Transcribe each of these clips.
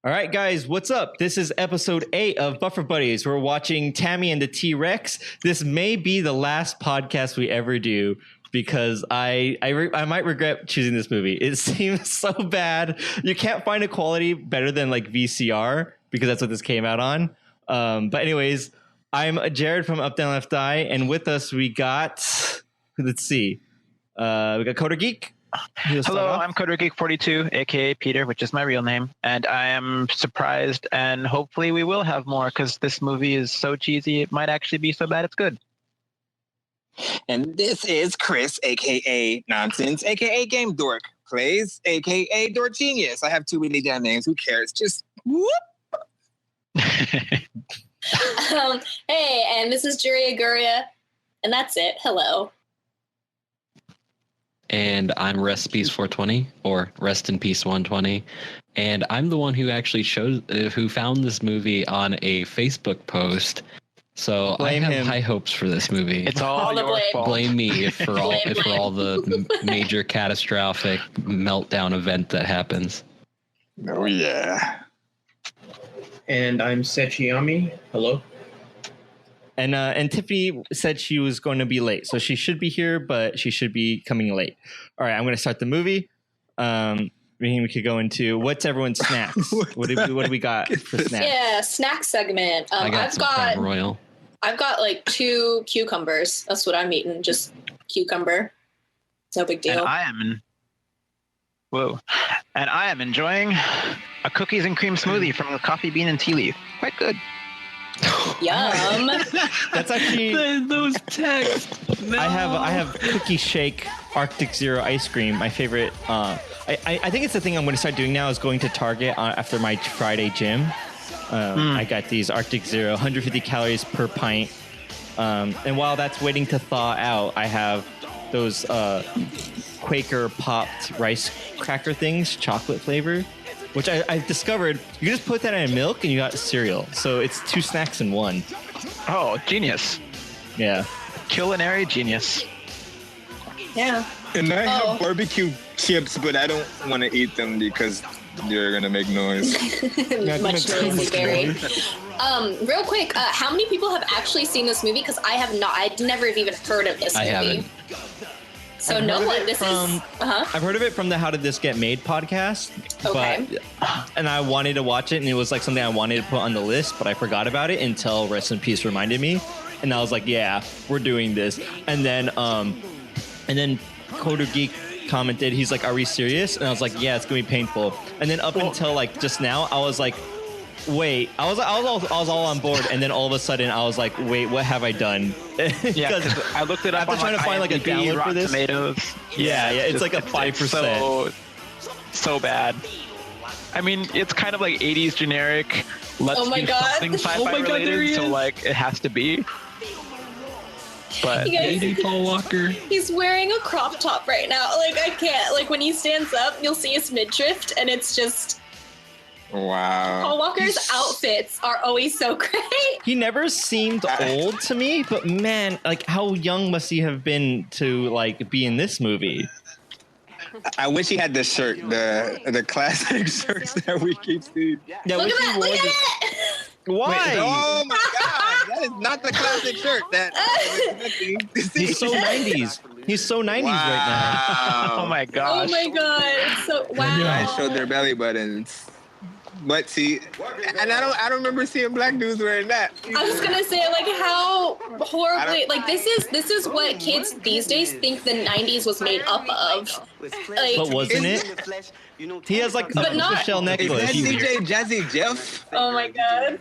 All right, guys, what's up? This is episode 8 of Buffer Buddies. We're watching Tammy and the T-Rex. This may be the last podcast we ever do because I might regret choosing this movie. It seems so bad. You can't find a quality better than like VCR because that's what this came out on. But anyways, I'm Jared from UpDownLeftDie, and with us we got, let's see, we got Coder Geek. Hello, I'm Coder Geek 42, aka Peter, which is my real name, and I am surprised, and hopefully we will have more because this movie is so cheesy it might actually be so bad it's good. And this is Chris, aka Nonsense, aka Game Dork Plays, aka Dork Genius. I have too many damn names. Who cares? Just whoop. Hey, and this is Juria Guria, and that's it. Hello. And I'm Rest Peace 420, or Rest in Peace 120, and I'm the one who actually who found this movie on a Facebook post. So I have high hopes for this movie. It's all your fault. Blame me for all the major catastrophic meltdown event that happens. Oh yeah. And I'm Sechiyami. Hello. And Tiffany said she was going to be late, so she should be here, but she should be coming late. All right, I'm going to start the movie. We could go into what's everyone's snacks. What do we got for snacks? Yeah, snack segment. I've got like 2 cucumbers. That's what I'm eating. Just cucumber. It's no big deal. And I am enjoying a cookies and cream smoothie from the coffee bean and tea leaf. Quite good. Yum. That's actually those texts. No. I have Cookie Shake Arctic Zero ice cream. My favorite. I think it's the thing I'm going to start doing now is going to Target after my Friday gym. I got these Arctic Zero, 150 calories per pint. And while that's waiting to thaw out, I have those Quaker popped rice cracker things, chocolate flavor. Which I've discovered, you just put that in milk and you got cereal. So it's 2 snacks in one. Oh, genius. Yeah. Culinary genius. Yeah. And I have barbecue chips, but I don't want to eat them because they're going to make noise. Much noisy, very. Real quick, how many people have actually seen this movie? Because I have not. I'd never have even heard of this movie. I haven't. So no one. This is. I've heard of it from the How Did This Get Made podcast. Okay. And I wanted to watch it, and it was like something I wanted to put on the list, but I forgot about it until Rest in Peace reminded me, and I was like, "Yeah, we're doing this." And then Coder Geek commented, he's like, "Are we serious?" And I was like, "Yeah, it's gonna be painful." And then up until like just now, I was like, wait, I was all on board, and then all of a sudden I was like, wait, what have I done? Yeah, because I looked it up. After trying to find like a download for this. Tomatoes. Yeah, it's like a 5%. So bad. I mean, it's kind of like 80s generic. Let's do something sci-fi related, so like it has to be. But Paul Walker. He's wearing a crop top right now. Like I can't. Like when he stands up, you'll see his midriff, and it's just. Wow. Paul Walker's outfits are always so great. He never seemed old to me, but man, like how young must he have been to like be in this movie? I wish he had the shirt, the classic shirts that we keep seeing. Yeah, look at that! Look at it! Why? Wait, oh my God, that is not the classic shirt. He's so 90s. He's so 90s right now. Oh my gosh. Oh my God! So wow. I showed their belly buttons. But see, and I don't remember seeing black dudes wearing that. I was gonna say, like, how horribly, like, this is what kids these days think the 90s was made up of. Like, but wasn't it? He has like a shell necklace. Is that DJ Jazzy Jeff? Oh my God.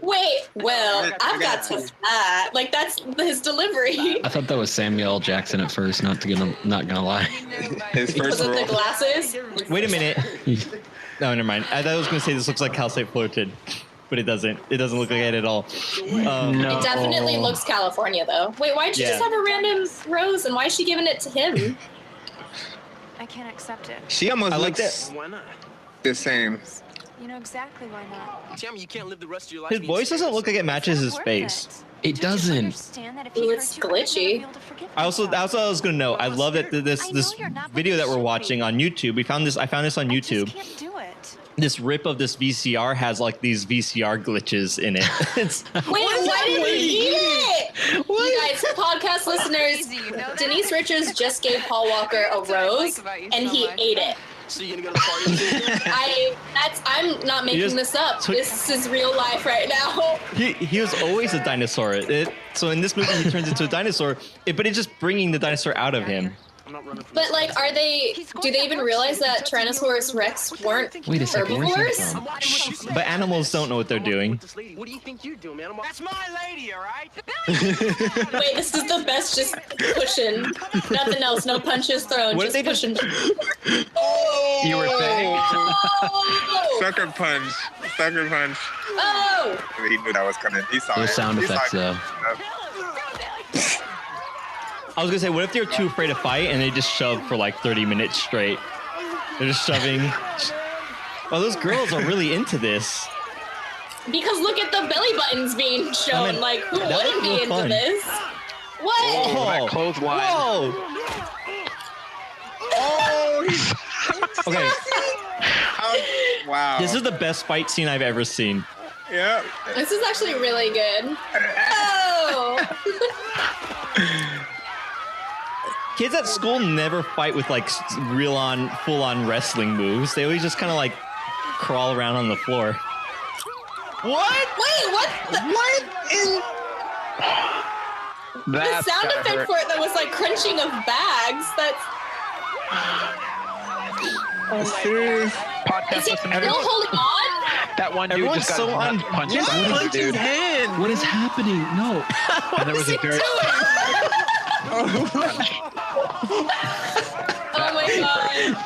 Wait, well, I've got to that. Like, that's his delivery. I thought that was Samuel L. Jackson at first, not gonna lie. His first Because of the glasses. Wait a minute. No, never mind. I thought I was going to say this looks like Cal State Fullerton, but it doesn't. It doesn't look like it at all. No. It definitely looks California, though. Wait, why'd you just have a random rose, and why is she giving it to him? I can't accept it. She almost looks the same. You know exactly why not. Tammy, you can't live the rest of your life. His voice doesn't look like it matches his face. It doesn't. Ooh, it's glitchy. I was gonna note. I love that this video that we're watching on YouTube. I found this on YouTube. This rip of this VCR has like these VCR glitches in it. Wait, why did he eat it? What? You guys, podcast listeners, Denise Richards just gave Paul Walker a rose, and he ate it. So you're gonna go to party? I'm not making this up. This is real life right now. He was always a dinosaur. So in this movie, he turns into a dinosaur, but it's just bringing the dinosaur out of him. But like, do they even realize that Tyrannosaurus Rex weren't herbivores? But animals don't know what they're doing. What do you think you're doing, man? That's my lady, all right? Wait, this is the best, just pushing. Nothing else, no punches thrown, what just pushing. You were saying? Oh! Sucker punch. Sucker punch. Oh! He knew that was coming. He saw Those it. sound effects, though. I was gonna say, what if they're too afraid to fight and they just shove for like 30 minutes straight? They're just shoving. Oh, those girls are really into this. Because look at the belly buttons being shown. I mean, like, who wouldn't be into fun. this? What? Oh, Clothesline. Whoa! Oh! Okay, Wow. this is the best fight scene I've ever seen. Yeah. This is actually really good. Oh! Kids at school never fight with like full-on wrestling moves. They always just kind of like crawl around on the floor. What? Wait, what? What in? The sound effect for it that was like crunching of bags. That's. Oh my god. Podcast Is he listeners. still holding on? That one dude Everyone's just got so his nut punched. Punch his hand. What is happening? No. And there was a very Oh my god.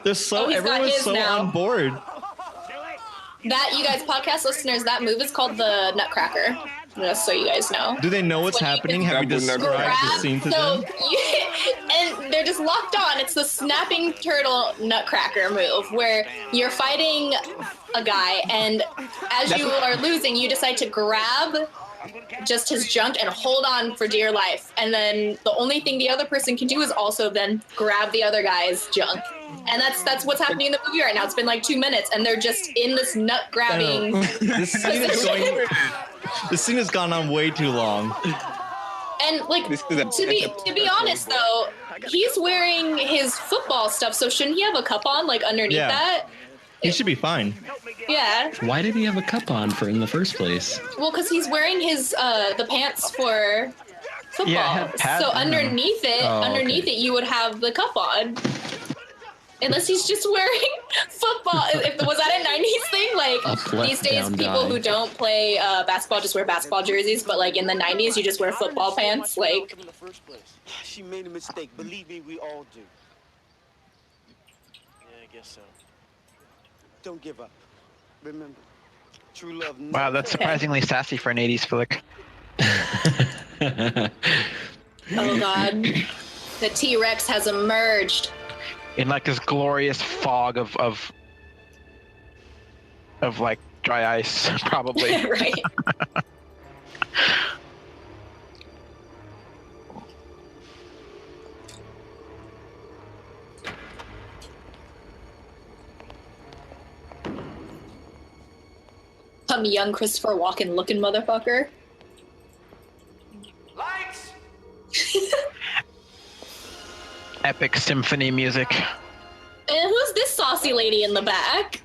They're so Oh, he's got everyone's his so now. on board. That, you guys, podcast listeners, that move is called the Nutcracker. Just so you guys know. Do they know what's When you happening? can Have we described the scene to them? And they're just locked on. It's the snapping turtle Nutcracker move where you're fighting a guy, and as you are losing, you decide to grab just his junk and hold on for dear life. And then the only thing the other person can do is also then grab the other guy's junk. And that's what's happening in the movie right now. It's been like 2 minutes, and they're just in this nut grabbing. This scene has gone on way too long. And like, to be honest though, he's wearing his football stuff, so shouldn't he have a cup on like underneath that? He should be fine. Yeah. Why did he have a cup on for in the first place? Well, because he's wearing his the pants for football. Yeah, so underneath okay. it, you would have the cup on. Unless he's just wearing football. Was that a 90s thing? Like, these days, people who don't play basketball just wear basketball jerseys, but like in the 90s, you just wear football pants. Like, She made a mistake. Believe me, we all do. Yeah, I guess so. Don't give up. Remember, true love. Wow, that's surprisingly sassy for an 80s flick. oh god, the T-Rex has emerged. In like this glorious fog of like dry ice, probably. Right. Some young Christopher Walken looking motherfucker. Lights. Epic symphony music. And who's this saucy lady in the back?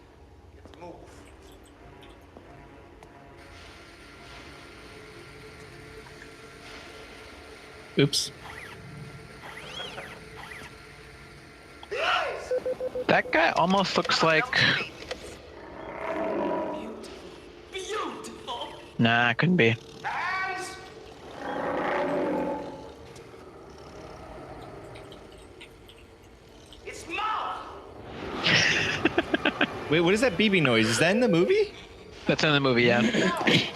Oops. That guy almost looks like. Nah, couldn't be. Wait, what is that BB noise? Is that in the movie? That's in the movie, yeah. Show me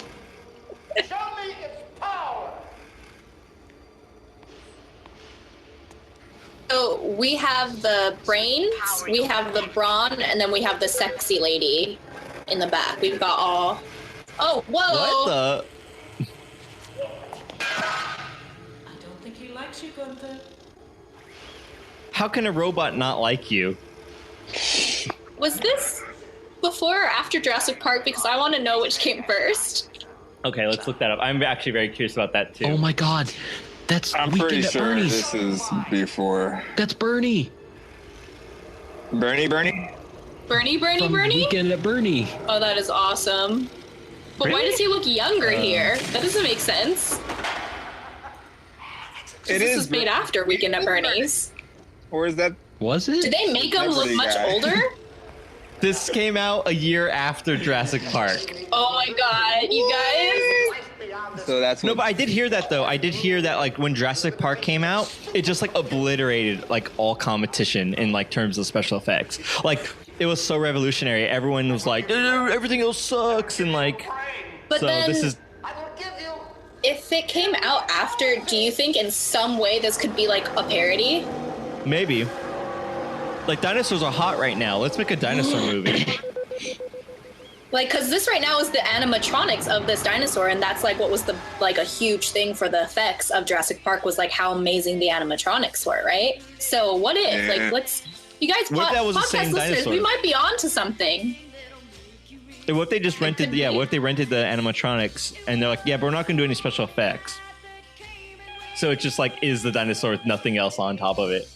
its power. So we have the brains, we have the brawn, and then we have the sexy lady in the back. We've got all. Oh, whoa! What the? I don't think he likes you, Gunther. How can a robot not like you? Was this before or after Jurassic Park? Because I want to know which came first. Okay, let's look that up. I'm actually very curious about that too. Oh my god. That's I'm Weekend pretty at sure Bernie's. this is before. That's Bernie. Bernie? Bernie? From Bernie? Weekend at Bernie. Oh, that is awesome. But why Really? does he look younger here? That doesn't make sense. This was made after Weekend at Bernie's. Or is that? Was it? Did they make him look Celebrity much guy. older? This came out a year after Jurassic Park. Oh my god, you guys. So that's No, but I did hear that though. I did hear that like when Jurassic Park came out, it just like obliterated like all competition in like terms of special effects. Like it was so revolutionary. Everyone was like, everything else sucks, and like. But so then, this is. if it came out after, do you think in some way this could be like a parody? Maybe. Like dinosaurs are hot right now. Let's make a dinosaur movie. Like, cause this right now is the animatronics of this dinosaur, and that's like what was the like a huge thing for the effects of Jurassic Park was like how amazing the animatronics were, right? So what if like let's you guys What if that was the podcast same listeners, dinosaur? we might be on to something. And what if they just rented? could Yeah, be. what if they rented the animatronics and they're like, yeah, but we're not gonna do any special effects. So it's just like is the dinosaur with nothing else on top of it.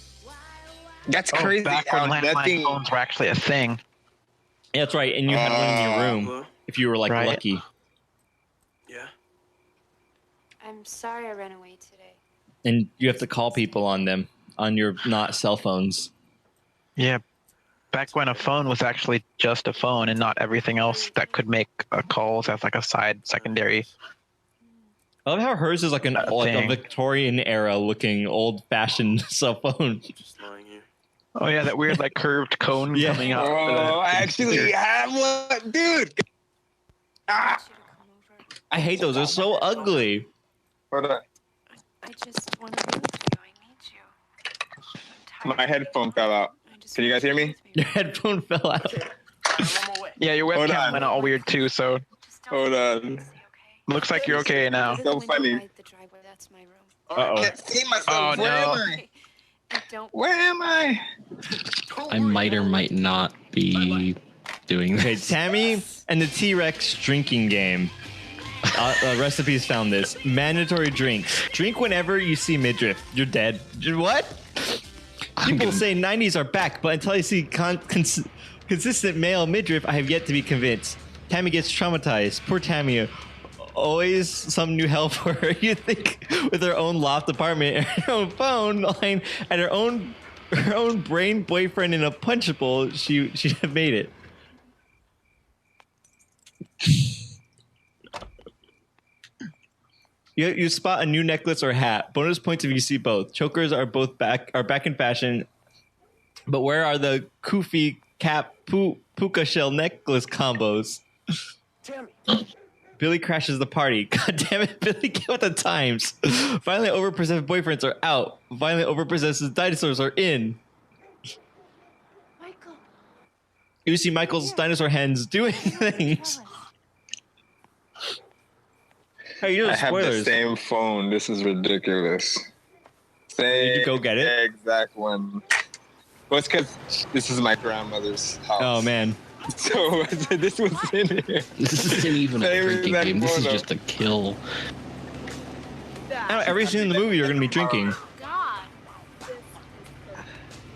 That's Oh, crazy. back when That landline thing- phones were actually a thing. Yeah, that's right. And you had one in your room if you were like Right. lucky. Yeah. I'm sorry I ran away today. And you have to call people on them on your not cell phones. Yeah. Back when a phone was actually just a phone and not everything else that could make calls as like a secondary. I love how hers is like an like a thing. Victorian era looking old fashioned cell phone. Just lying here. Oh yeah, that weird like curved cone Yeah. coming out. Oh, I actually have one, dude. Ah, I hate those. They're so ugly. hold on. I just want to be with you. I need you. I'm My tired. headphone fell out. I just Can you want guys hear to be me? with Your headphone fell out. Yeah, your Hold webcam on. went all weird too, so Just don't Hold leave on. me, okay? looks like you're okay now. Go to the So window funny. by the driveway. That's my room. I Uh-oh. can't see myself. Oh, Where no. am I? I don't. Where am I? I might or might not be doing Okay, this. Tammy and the T-Rex drinking game. Recipes found this. Mandatory drinks. Drink whenever you see midriff. You're dead. What? People say 90s are back, but until I see consistent male midriff, I have yet to be convinced. Tammy gets traumatized. Poor Tammy. Always some new hell for her. You think with her own loft apartment and her own phone line and her own brain boyfriend in a punch bowl, she'd have made it. You spot a new necklace or hat. Bonus points if you see both. Chokers are back in fashion. But where are the kufi cap puka shell necklace combos? Tammy. Billy crashes the party. God damn it, Billy, get with the times. Violently overpossessed boyfriends are out. Violently overpossessed dinosaurs are in. Michael. You see Michael's dinosaur hens doing things. Hey, you know I have the spoilers. same phone. This is ridiculous. Same Did you go get it? exact one. Well, it's because this is my grandmother's house. Oh man. So this was in here. This isn't even a Same drinking exact game. This is photo. just a kill. Now, every scene in the movie you're gonna be drinking. God.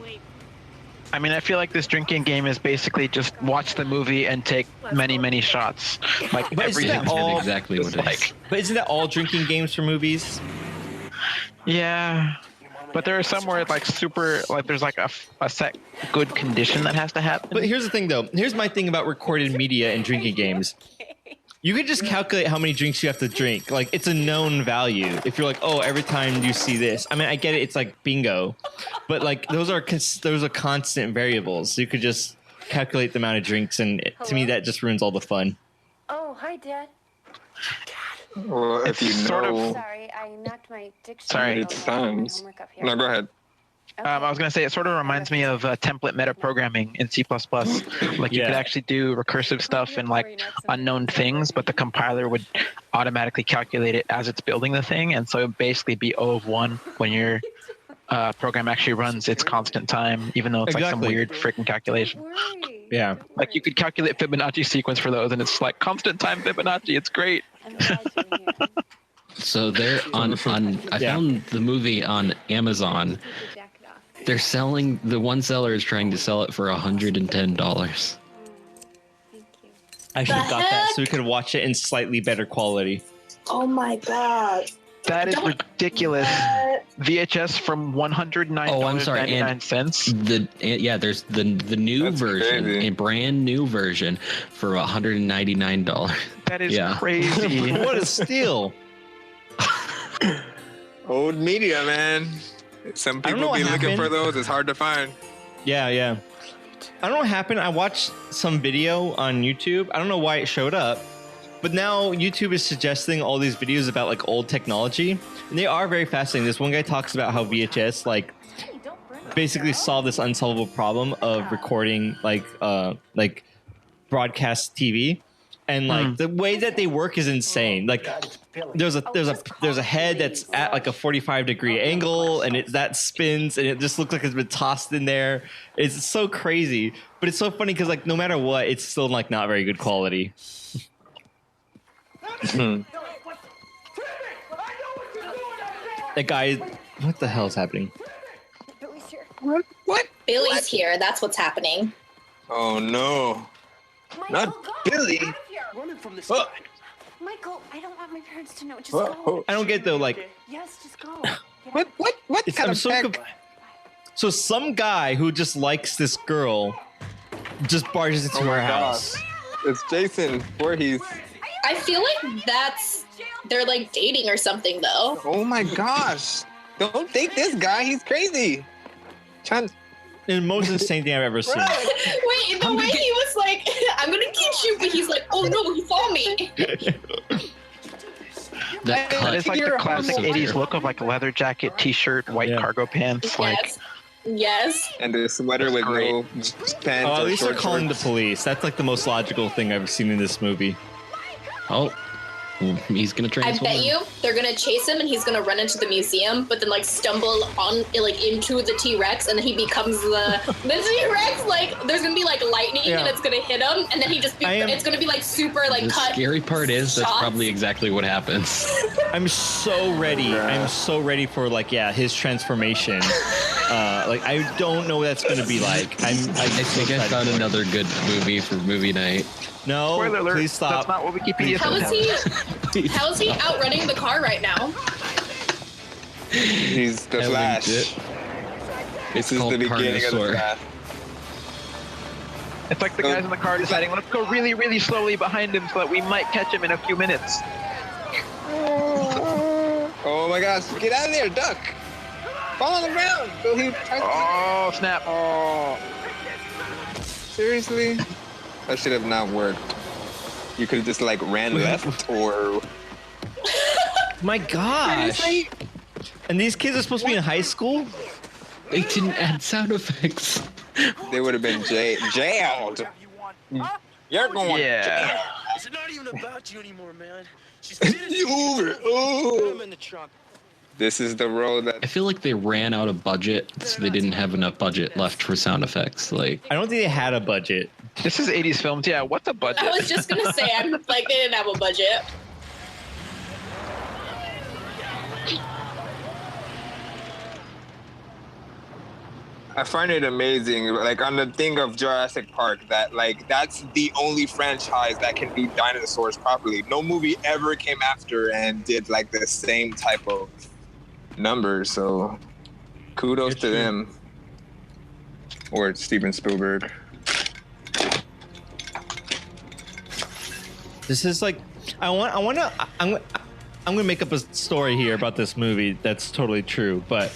Wait. I mean, I feel like this drinking game is basically just watch the movie and take many shots. Like But isn't that everything. all- exactly what it is. But isn't that all drinking games for movies? Yeah, but there are some where it's like super, like there's like a set good condition that has to happen. But here's the thing, though. Here's my thing about recorded media and drinking games. You can just calculate how many drinks you have to drink. Like, it's a known value. If you're like, oh, every time you see this. I mean, I get it. It's like bingo. But, like, those are constant variables. So you could just calculate the amount of drinks. And to me, that just ruins all the fun. Oh, hi, Dad. Well, if It's you sort of- know. Sorry, I knocked my dictionary. Sorry. It's times. Homework up here. No, go ahead. I was going to say it sort of reminds me of template metaprogramming in C++. Like you could actually do recursive stuff in like unknown things, but the compiler would automatically calculate it as it's building the thing, and so it would basically be O of 1 when your program actually runs its constant time, even though it's like some weird freaking calculation. Yeah. Like you could calculate Fibonacci sequence for those, and it's like constant time Fibonacci. It's great. So they're on I found the movie on Amazon. They're selling, the one seller is trying to sell it for $110. I should have got that so we could watch it in slightly better quality. Oh my god. That is ridiculous. VHS from $109.99. Oh, I'm sorry. And there's the new version, a brand new version for $199. That is crazy. What a steal. Old media, man. Some people be looking for those. It's hard to find. Yeah. I don't know what happened. I watched some video on YouTube. I don't know why it showed up, but now YouTube is suggesting all these videos about like old technology, and they are very fascinating. This one guy talks about how VHS like basically solved this unsolvable problem of recording like broadcast TV. And like the way that they work is insane. Like there's a head that's at like a 45-degree angle, and that spins, and it just looks like it's been tossed in there. It's so crazy, but it's so funny because like no matter what, it's still like not very good quality. That guy, what the hell is happening? What? Billy's here. That's what's happening. Oh no. Not Billy. Running from this Michael, I don't want my parents to know. Just go. I don't get though. Like, Yes, just go. What kind of peck? So some guy who just likes this girl just barges into her house. It's Jason Voorhees. I feel like they're like dating or something though. Oh my gosh. Don't date this guy. He's crazy. The most insane thing I've ever seen. Wait, the way he was like, I'm gonna get you, but he's like, oh no, he saw me. That is like the classic 80s look of like a leather jacket, t-shirt, white cargo pants. Yes. And the sweater with no pants. Oh, at least they're calling the police. That's like the most logical thing I've seen in this movie. Oh, he's gonna transform. I bet you they're gonna chase him, and he's gonna run into the museum, but then like stumble on like into the T-Rex, and then he becomes the T-Rex. Like there's gonna be like lightning, and it's gonna hit him, and then it's gonna be like super like the cut. The scary part is that's probably exactly what happens. I'm so ready. Yeah. I'm so ready for like his transformation. Like I don't know what that's gonna be like. I think I found another good movie for movie night. No, spoiler alert, please stop. That's not what Wikipedia says. How is he outrunning the car right now? He's the Flash. This is the beginning of the Flash. It's like the guys in the car deciding, let's go really, really slowly behind him so that we might catch him in a few minutes. Oh my gosh, get out of there, duck! Fall on the ground! Oh, snap. Oh. Seriously? That should have not worked. You could have just like ran left or... My gosh! And these kids are supposed to be in high school? They didn't add sound effects. They would have been jailed. You're going jail. It's not even about you anymore, man. She's over. Oh. I'm in the trunk. This is the road that I feel like they ran out of budget, so they didn't have enough budget left for sound effects. Like I don't think they had a budget. This is 80s films. Yeah, what's a budget? I was just gonna say, I'm like they didn't have a budget. I find it amazing, like on the thing of Jurassic Park, that like that's the only franchise that can do dinosaurs properly. No movie ever came after and did like the same type of numbers. So kudos to them, or Steven Spielberg. This is like I'm gonna make up a story here about this movie that's totally true, but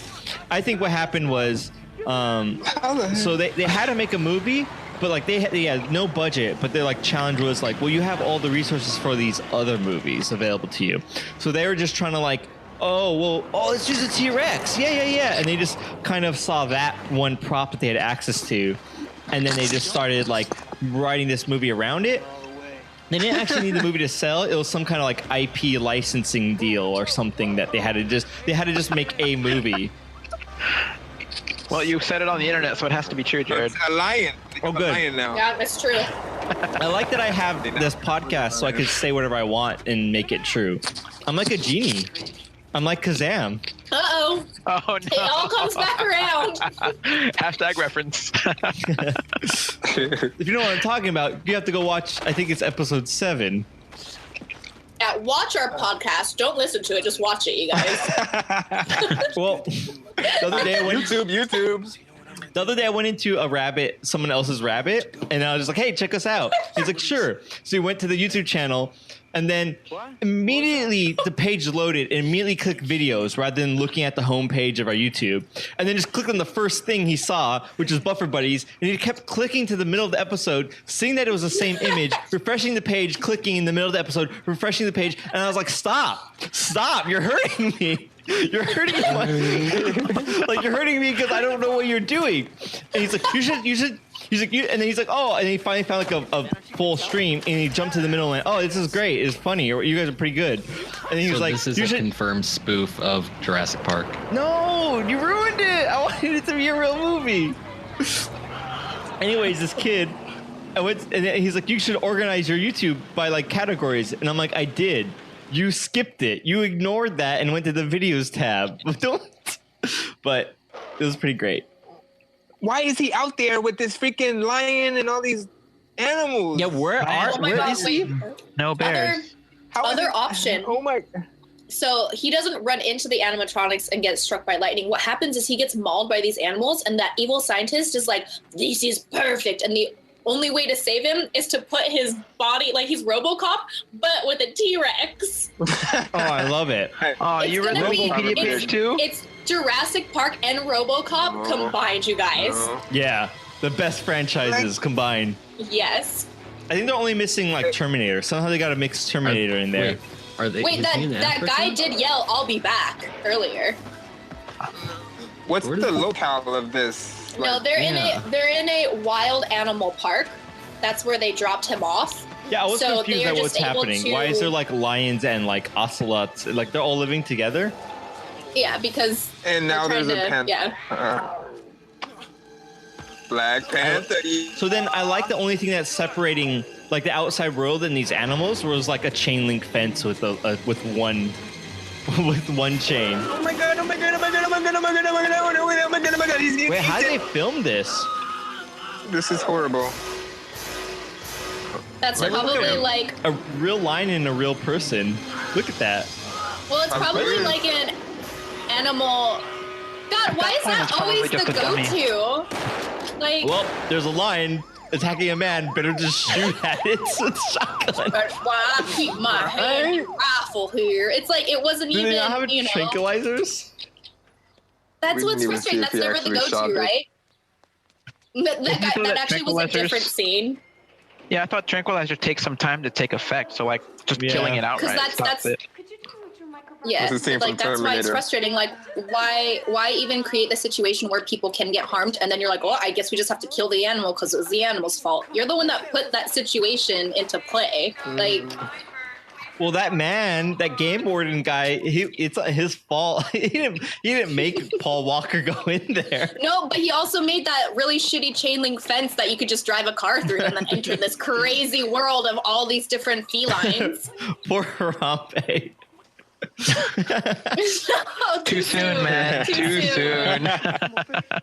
I think what happened was. So they had to make a movie, but like they had no budget, but their like challenge was like, well, you have all the resources for these other movies available to you. So they were just trying to like let's use a T-Rex. Yeah. And they just kind of saw that one prop that they had access to. And then they just started like writing this movie around it. They didn't actually need the movie to sell. It was some kind of like IP licensing deal or something that they had to just make a movie. Well, you said it on the internet, so it has to be true, Jared. It's a lion. Oh, good. A lion now. Yeah, it's true. I like that I have this podcast so I can say whatever I want and make it true. I'm like a genie. I'm like Kazam. Uh-oh. Oh, no. It all comes back around. Hashtag reference. If you know what I'm talking about, you have to go watch, I think it's episode 7. Yeah, watch our podcast. Don't listen to it. Just watch it, you guys. Well, the other day I went YouTube. The other day I went into someone else's rabbit, and I was just like, hey, check us out. He's like, sure. So he went to the YouTube channel, and then immediately the page loaded and immediately clicked videos rather than looking at the homepage of our YouTube. And then just clicked on the first thing he saw, which was Buffer Buddies, and he kept clicking to the middle of the episode, seeing that it was the same image, refreshing the page, clicking in the middle of the episode, refreshing the page, and I was like, stop, you're hurting me. You're hurting me. Like, you're hurting me because I don't know what you're doing. And he's like, you should. He's like, and then he's like, oh, and then he finally found like a full stream, and he jumped to the middle and went, oh, this is great. It's funny. You guys are pretty good. And then he was like, this is a confirmed spoof of Jurassic Park. No, you ruined it. I wanted it to be a real movie. Anyways, this kid, and he's like, you should organize your YouTube by like categories. And I'm like, I did. You skipped it. You ignored that and went to the videos tab. But it was pretty great. Why is he out there with this freaking lion and all these animals? Yeah, where is he? No bears. Other option. Oh my. So he doesn't run into the animatronics and get struck by lightning. What happens is he gets mauled by these animals, and that evil scientist is like, this is perfect. And the only way to save him is to put his body, like he's RoboCop, but with a T-Rex. Oh, I love it. Oh, you read the Wikipedia page too? It's Jurassic Park and RoboCop combined, you guys. Yeah, the best franchises combined. Yes. I think they're only missing like Terminator. Somehow they got to mix Terminator in there. Wait, that guy did yell, "I'll be back" earlier. What's the locale of this? No, they're in a wild animal park. That's where they dropped him off. Yeah, I was confused at what's happening. Why is there like lions and like ocelots? Like they're all living together? Yeah, because. And now there's a panther. Yeah. Black Panther. So then I like the only thing that's separating like the outside world and these animals was like a chain link fence with one chain. Oh my god! Oh my god! Oh my god! Oh my god! Oh my god! Oh my god! Oh my god! Oh my god! Oh my god! Wait, how did they film this? This is horrible. That's probably like a real lion and a real person. Look at that. Well, it's probably like an animal. God, why is that always the go-to? Like, well, there's a lion attacking a man. Better just shoot at it with shotgun. That's why I keep my hand rifle here. It's like it wasn't Do even. they not have you know, tranquilizers? That's what's frustrating. That's never the go-to, right? That actually was a different scene. Yeah, I thought tranquilizer takes some time to take effect, so like just killing it outright. Because that's it. Yeah, like that's why it's frustrating. Like, why even create the situation where people can get harmed, and then you're like, well, I guess we just have to kill the animal because it was the animal's fault. You're the one that put that situation into play. Like, well, that game warden guy, it's his fault. he didn't make Paul Walker go in there. No, but he also made that really shitty chain link fence that you could just drive a car through and then enter this crazy world of all these different felines. Poor Harambe. Too soon, man. Too soon.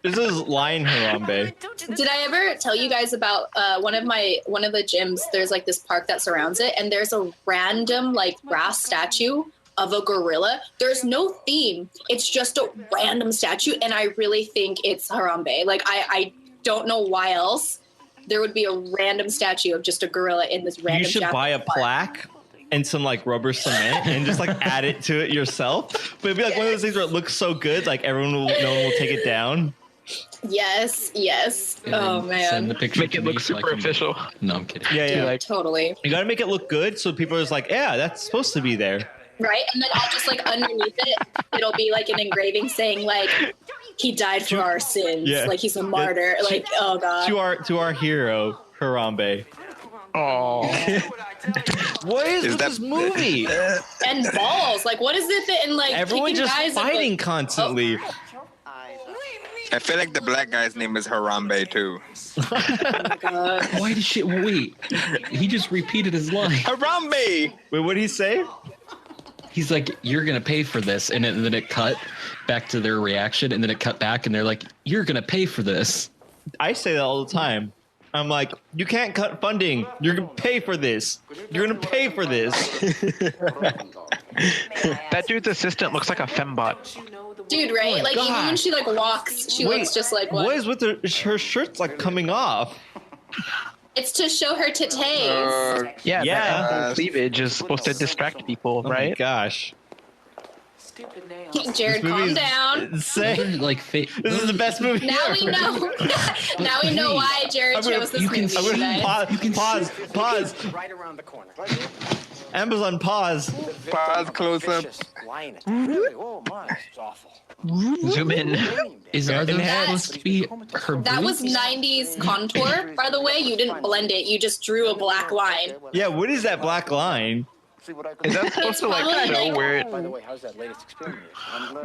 This is Lion Harambe. Did I ever tell you guys about one of the gyms? There's like this park that surrounds it, and there's a random like brass statue of a gorilla. There's no theme. It's just a random statue, and I really think it's Harambe. Like I don't know why else there would be a random statue of just a gorilla in this random. You should buy a plaque and some like rubber cement and just like add it to it yourself. But it'd be like one of those things where it looks so good, like no one will take it down. Yes. Oh man. Send the picture Make it look super official. No, I'm kidding. Yeah. Totally. You gotta make it look good so people are just like, yeah, that's supposed to be there. Right, and then I'll just like underneath it, it'll be like an engraving saying like, "He died for our sins." Yeah. Like he's a martyr. Like, oh god. To our hero, Harambe. Oh. What is with this movie? And balls. Like, what is it that and like Everyone kicking just guys fighting and, like, constantly. I feel like the black guy's name is Harambe too. oh god. Why did she wait? He just repeated his line. Harambe! Wait, what did he say? He's like, "You're gonna pay for this," and then it cut back to their reaction, and then it cut back, and they're like, "You're gonna pay for this." I say that all the time. I'm like, you can't cut funding. You're gonna pay for this. You're gonna pay for this. That dude's assistant looks like a fembot. Dude, right? my Like even when God. she like walks, she Wait, looks just like what? What is with her shirt's like coming off? It's to show her titties. Yeah, Yeah. that ample cleavage is supposed to distract people, Oh my right? gosh. Stupid nails. Jared, This movie calm is down. insane. Like fake. This is the best movie Now ever. we know. Now we know why Jared I'm gonna- chose this you can movie. I'm gonna today. pause. Right around the corner. Amazon pause. Pause, close up. Really? Oh my, it's awful. Zoom in. Are those Enhance. supposed to be her That was boobs? 90s contour, by the way. You didn't blend it. You just drew a black line. Yeah, what is that black line? Is that supposed to like probably show like- where it? By the way, how's that latest experiment?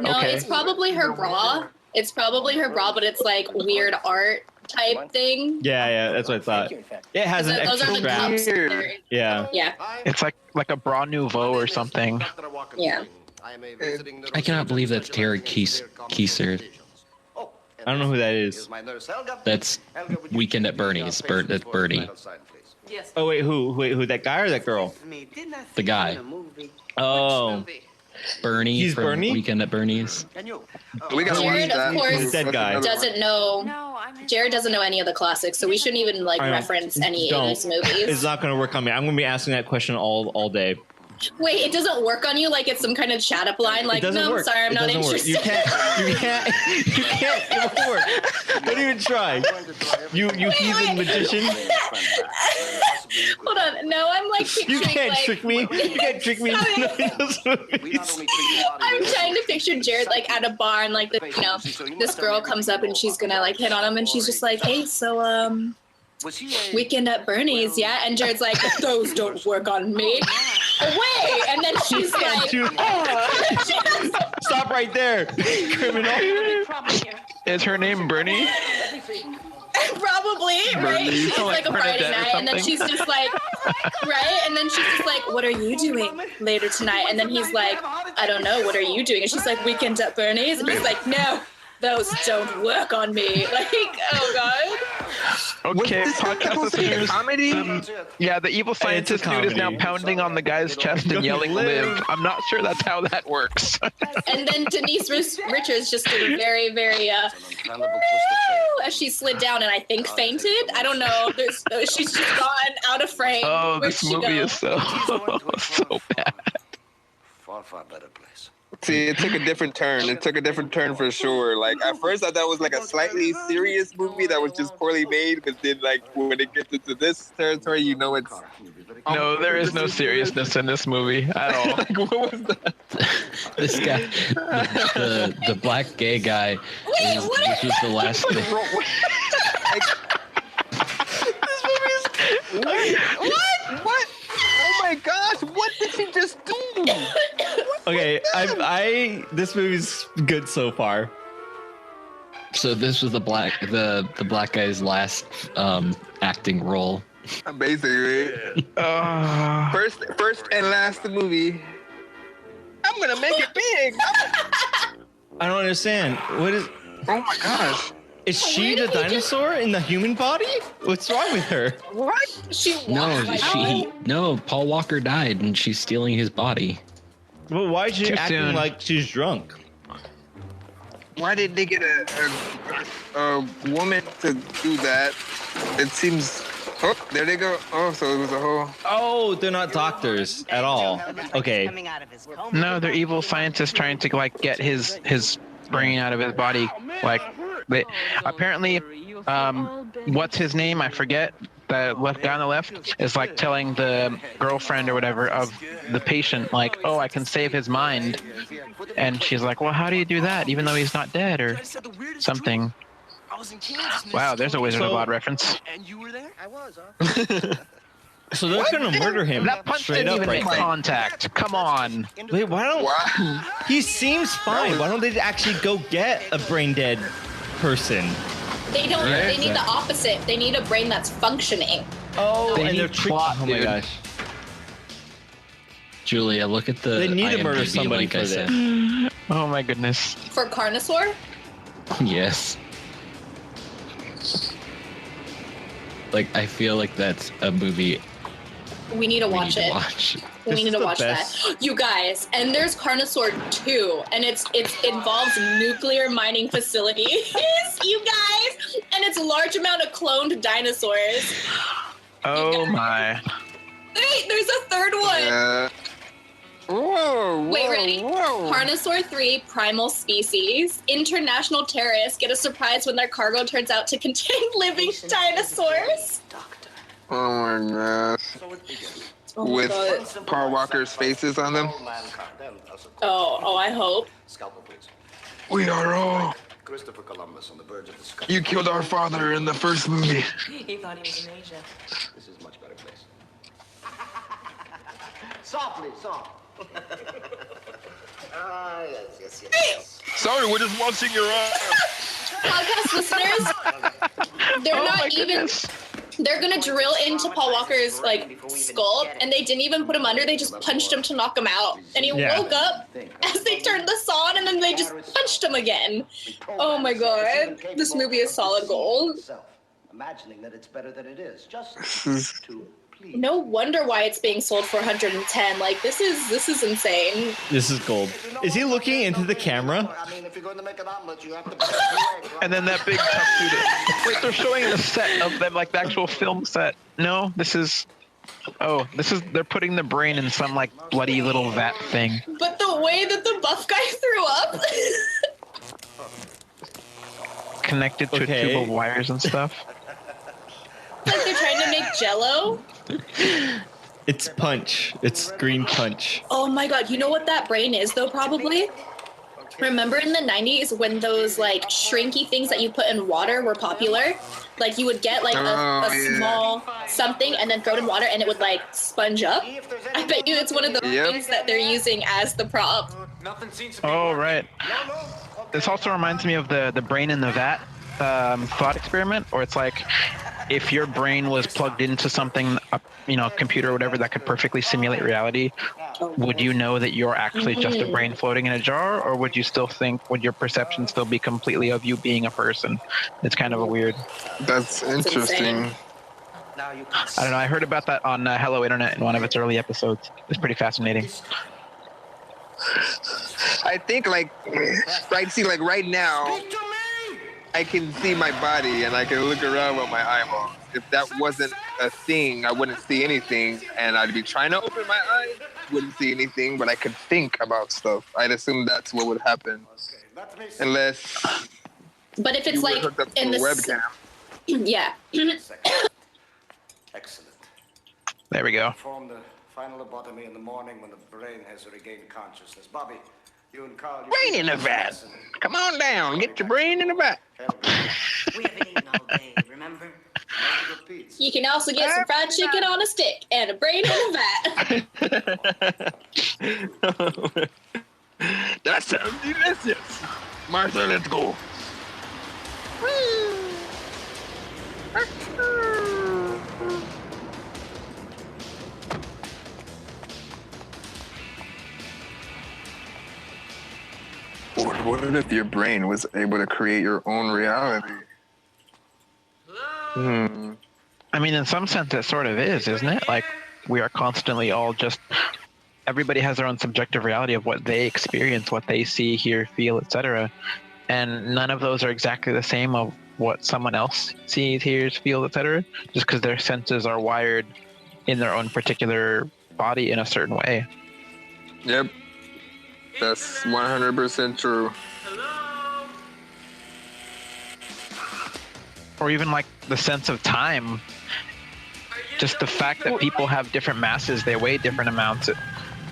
No, Okay. it's probably her bra. It's probably her bra, but it's like weird art type thing. Yeah, that's what I thought. It has an Those extra are the strap. cups. They're- Yeah. Yeah. It's like a bra nouveau or something. Yeah. I cannot believe that's Terry Kieser. I don't know who that is. That's Weekend at Bernie's. That's Bernie. Yes. Oh wait, who? That guy or that girl? The guy. Oh, Bernie He's from Bernie? Weekend at Bernie's. We gotta Jared, watch that. of course, He's dead guy. Another one. doesn't know. No, I'm Jared doesn't know any of the classics, so we shouldn't even like I know. reference any Don't. 80s movies. It's not going to work on me. I'm going to be asking that question all day. Wait, it doesn't work on you like it's some kind of chat up line? Like, It doesn't no, work. sorry, I'm It not doesn't work. interested. You can't. It won't work. Don't even try. You heathen magician. Hold on. No, I'm like picturing You can't like, trick me. You can't trick me into knowing those movies. I'm trying to picture Jared like at a bar and like this girl comes up and she's gonna like hit on him and she's just like, hey, so Weekend at Bernie's, yeah? And Jared's like, those don't work on me. Wait, and then she's like, Stop right there, criminal. Is her name Bernie? probably, right? You It's sound like a like Friday Bernadette or night, and then something. she's just like, right? And then she's just like, what are you doing later tonight? And then he's like, I don't know, what are you doing? And she's like, Weekend at Bernie's. And he's like, no, those don't work on me. Like, oh god. Okay, podcast listeners. Comedy? Yeah, the evil scientist dude is now comedy. pounding on the guy's chest and yelling "live." I'm not sure that's how that works. And then Denise Richards just did a very, very, as she slid down and I think fainted. I don't know. She's just gone out of frame. Oh, Where'd this she movie go? is so bad. Far, far better place. See, it took a different turn. It took a different turn for sure. Like at first, I thought it was like a slightly serious movie that was just poorly made, but then like when it gets into this territory, you know it's. No, there is no seriousness in this movie at all. Like, what was that? This guy, the black gay guy. Wait, what This was the last thing. What? Oh my gosh! What did he just do? Okay, this movie's good so far. So this was the black guy's last acting role. Basically, first and last movie. I'm gonna make it big. I don't understand. What is? Oh my gosh! Is she the dinosaur in the human body? What's wrong with her? What? She No, walked by Paul Walker died, and she's stealing his body. Well, why is she Too acting soon. like she's drunk? Why did they get a woman to do that? It seems. Oh, there they go. Oh, so it was a whole. Oh, they're not doctors at all. Okay. No, they're evil scientists trying to like get his brain out of his body. Like, apparently, what's his name? I forget. that left guy on the left is like telling the girlfriend or whatever of the patient, like, oh, I can save his mind. And she's like, well, how do you do that, even though he's not dead or something? Wow, there's a Wizard of Oz reference. And you were there? I was, huh? So they're gonna murder him That punch straight didn't up even right make there. contact. Come on. Wait, why don't? He seems fine. Why don't they actually go get a brain dead person? They don't. They need the opposite. They need a brain that's functioning. Oh, They and need they're plot, oh my dude. gosh. Julia, look at the They need to murder IMDb somebody link for I this. sent. Oh my goodness. For Carnosaur? Yes. Like, I feel like that's a movie We need to we watch need it. to watch. We This need is to the watch best. that. You guys, and there's Carnosaur 2, and it involves nuclear mining facilities, you guys, and it's a large amount of cloned dinosaurs. Oh my. Wait, there's a third one. Yeah. Whoa. Wait, ready? Whoa. Carnosaur 3 primal species. International terrorists get a surprise when their cargo turns out to contain living dinosaurs. Doctor. Oh my gosh. So it begins. Oh my With God. Paul Walker's faces on them. Oh, I hope. Scalpel, please. We are all. Christopher Columbus on the verge of discovery. You killed our father in the first movie. He thought he was in Asia. This is a much better place. Softly, soft. Ah, yes. Sorry, we're just watching your Podcast listeners, they're not even. They're gonna drill into Paul Walker's like skull, and they didn't even put him under. They just punched him to knock him out, and he Yeah. woke up as they turned this on, and then they just punched him again. Oh my God, this movie is solid gold. Imagining that it's better than it is, just to please. No wonder why it's being sold for 110. Like this is insane. This is gold. Is he looking into the camera? I mean, if you're going to make an omelet, you have to put two eggs. And then that big tough dude. Wait, they're showing the set of them, like the actual film set. No, this is. Oh, this is. They're putting the brain in some like bloody little vat thing. But the way that the buff guy threw up. Connected to Okay. a tube of wires and stuff. Like they're trying to make Jello. It's punch. It's green punch. Oh my God, you know what that brain is though? Probably. Remember in the 90s when those like shrinky things that you put in water were popular? Like you would get like a small something and then throw it in water and it would like sponge up. I bet you it's one of the things that they're using as the prop. Oh right. This also reminds me of the brain in the vat thought experiment, or it's like if your brain was plugged into something, a computer or whatever that could perfectly simulate reality, would you know that you're actually just a brain floating in a jar, or would your perception still be completely of you being a person? It's kind of a weird. That's interesting. I don't know. I heard about that on Hello Internet in one of its early episodes. It's pretty fascinating. I think like right now, I can see my body and I can look around with my eyeballs. If that wasn't a thing, I wouldn't see anything, and I'd be trying to open my eyes, wouldn't see anything, but I could think about stuff. I'd assume that's what would happen, unless. But if it's you were like hooked up to in a the webcam. yeah. Excellent. There we go. Perform the final lobotomy in the morning when the brain has regained consciousness. Bobby, you and Carl. Brain in the vat. Come on down. Get your brain in the vat. We haven't eaten all day, remember? You can also get some fried chicken on a stick and a brain in a vat. That sounds delicious. Martha, let's go. What if your brain was able to create your own reality? I mean, in some sense, it sort of is, isn't it? Like, we are constantly all just... Everybody has their own subjective reality of what they experience, what they see, hear, feel, etc. And none of those are exactly the same of what someone else sees, hears, feels, etc. Just because their senses are wired in their own particular body in a certain way. Yep. That's 100% true. Or even like the sense of time. just the fact that people have different masses, they weigh different amounts.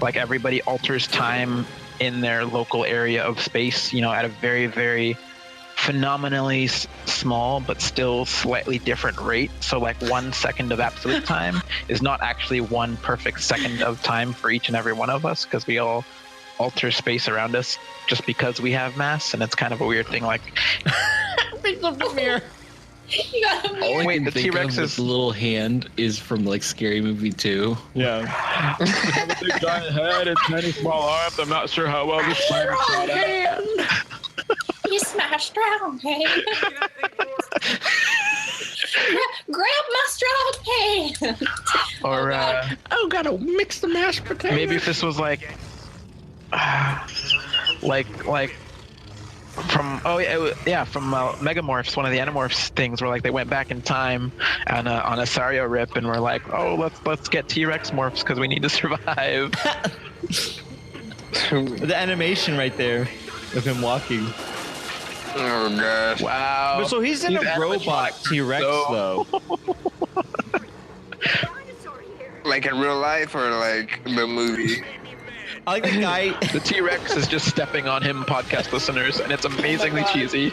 Like everybody alters time in their local area of space, at a very, very phenomenally small but still slightly different rate. So like 1 second of absolute time is not actually one perfect second of time for each and every one of us, because we all alter space around us just because we have mass, and it's kind of a weird thing. Like You got a mirror. All I Wait, can the think T-Rex of is- with the little hand is from like Scary Movie 2. Yeah. have a big giant head and tiny small arms. I'm not sure how well this plan is thought out. You smashed strong hand. Grab my strong hand. Or Oh, gotta mix the mashed potatoes. maybe if this was like from from Megamorphs, one of the Animorphs things, where like they went back in time on a Sario rip and were like, oh, let's get T-Rex morphs because we need to survive. The animation right there of him walking. Oh gosh. Wow. But so he's in a robot T-Rex though. Like in real life or like the movie? I like the guy. The T-Rex is just stepping on him, podcast listeners, and it's amazingly cheesy.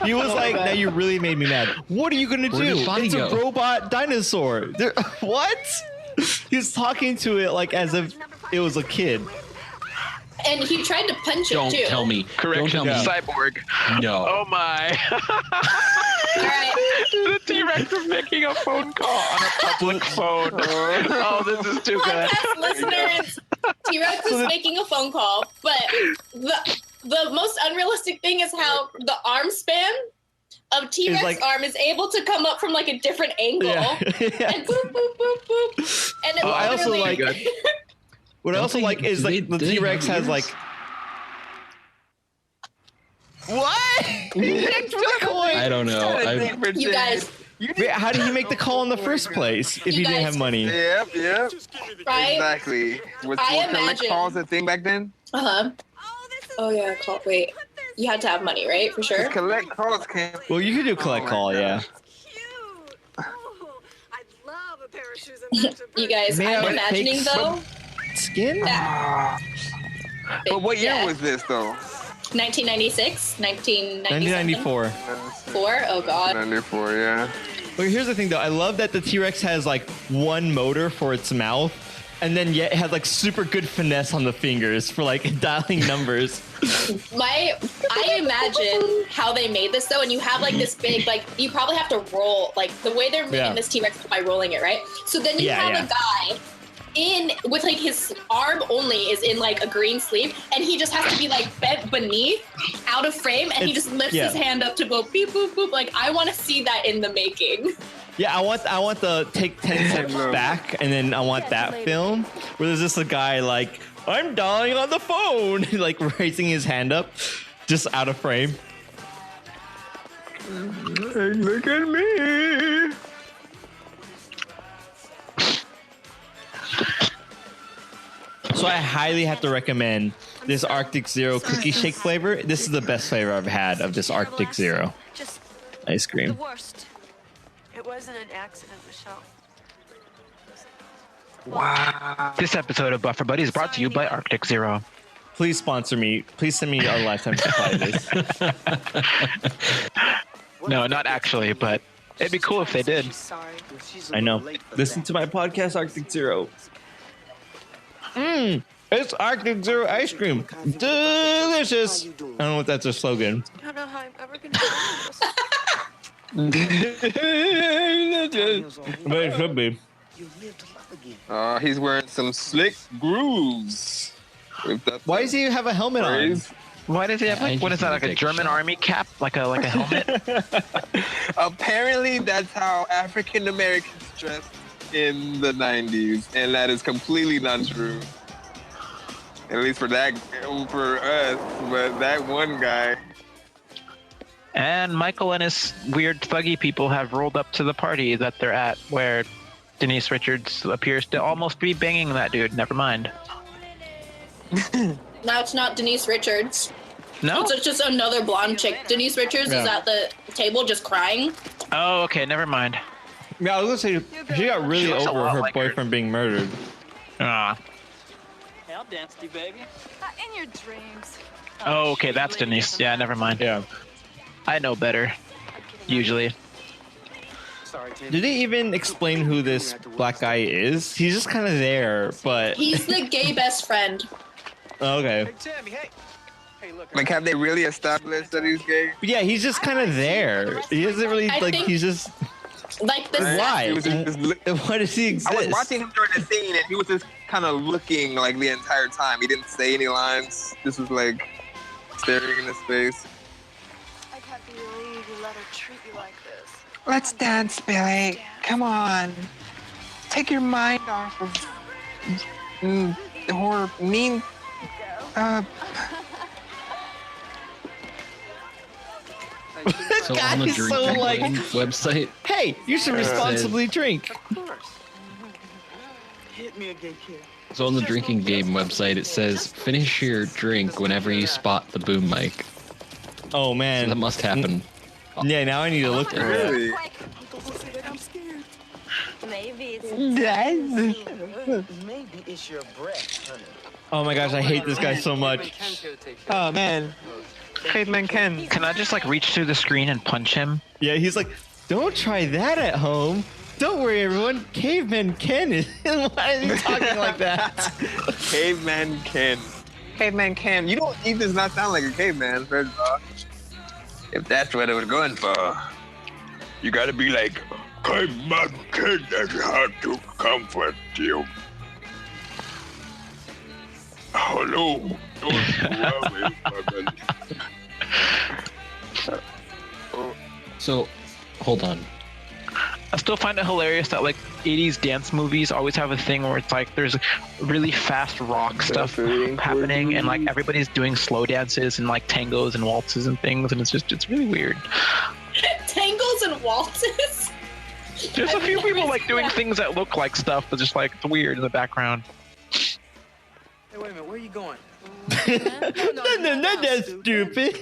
He was like, "Now you really made me mad. What are you gonna Where do? did Bonnie It's a go? robot dinosaur." What? He was talking to it like as if it was a kid. And he tried to punch Don't it too. tell me. Correction, Don't tell me. cyborg. No. Oh my. All right. The T-Rex is making a phone call on a public phone. Oh, this is too good. Podcast listeners, T-Rex is making a phone call, but the most unrealistic thing is how the arm span of T-Rex like- arm is able to come up from like a different angle Yeah. and boop boop boop boop. And it I also literally- like. What I Don't also they- like is do like they- the do they T-Rex have has ears? like. What? Thanks for the coin. I don't know. You guys, Wait, how did he make the call in the first place if he didn't guys- have money? Yep. right? Exactly. Was I collect imagine- calls a thing back then? Uh-huh. Oh yeah, call. Wait, you had to have money, right? For sure. Collect calls came. Well, you could do collect call, yeah. You guys, May I I'm imagining take though Skin? that But what year Yeah. was this though? 1996, 1994. 1994. Oh god. 94, yeah. Okay, here's the thing though. I love that the T-Rex has like one motor for its mouth, and then yet it has like super good finesse on the fingers for like dialing numbers. I imagine how they made this though, and you have like this big, like you probably have to roll, like the way they're making Yeah. this T-Rex is by rolling it, right? So then you Yeah, have yeah. a guy in with like his arm only is in like a green sleeve, and he just has to be like bent beneath, out of frame, and he It's- just lifts yeah. his hand up to go beep boop boop. Like I want to see that in the making. Yeah, I want the take 10 steps back, and then I want that film where there's just a guy like, I'm dialing on the phone, like raising his hand up, just out of frame. Hey, look at me. So I highly have to recommend this Arctic Zero cookie shake flavor. This is the best flavor I've had of this Arctic Zero Just ice the cream. worst. It wasn't an accident, Michelle. Wow. This episode of Buffer Buddies is brought to you by Arctic Zero. Please sponsor me. Please send me a lifetime supply of this. No, not actually, but it'd be cool if they did. I know. Listen to my podcast, Arctic Zero. It's Arctic Zero ice cream. Delicious. I don't know if that's a slogan. I don't know how I'm ever going to do this. But it should be. He's wearing some slick grooves. If that's Why does he have a helmet on? phrase. Why does he have like, what is that, like a German army cap? Like a helmet? Apparently, that's how African Americans dressed in the 90s, and that is completely not true. At least for us, but that one guy. And Michael and his weird thuggy people have rolled up to the party that they're at, where Denise Richards appears to almost be banging that dude. Never mind. Now it's not Denise Richards. No? It's just another blonde chick. Denise Richards is Yeah. at the table just crying. Oh, okay, never mind. Yeah, I was gonna say she got really She looks a over lot her like her. boyfriend being murdered. Ah. Hey, I'll dance with you, baby. In your dreams. Oh, okay, that's Denise. Yeah, never mind. Yeah. I know better. Usually. Did they even explain who this black guy is? He's just kind of there, but He's the gay best friend. okay. Tammy, hey. Hey, look. Like, have they really established that he's gay? But yeah, he's just kind of there. He doesn't really I like. think- He's just Like the why? He was just Why does he exist? I was watching him during the scene, and he was just kind of looking like the entire time. He didn't say any lines. This was like staring into space. I can't believe you let her treat you like this. Let's dance, Billy. Come on. Take your mind off of horror, mean. So God, on the he's so, drinking like- website, Hey, you should responsibly drink. Hit me again, kid. so on the drinking game website, it says finish your drink whenever you spot the boom mic. Oh So that man. must happen. Yeah, now I need to look for it. Really? I'm scared. Maybe it's Maybe it's your breath, honey. Oh my gosh, I hate this guy so much. Oh man. Caveman Ken. Can I just like reach through the screen and punch him? Yeah, he's like, don't try that at home. Don't worry, everyone. Caveman Ken is. Why is he talking like that? Caveman Ken. Caveman Ken. He does not sound like a caveman, first of all. If that's what I was going for. You gotta be like, Caveman Ken is how to comfort you. Hello. Don't worry, family. So, hold on. I still find it hilarious that like 80s dance movies always have a thing where it's like there's really fast rock stuff happening and like everybody's doing slow dances and like tangos and waltzes and things, and it's really weird. tangles and waltzes. There's a few people like doing things that look like stuff, but just like it's weird in the background. Hey, wait a minute. Where are you going? No, that's stupid.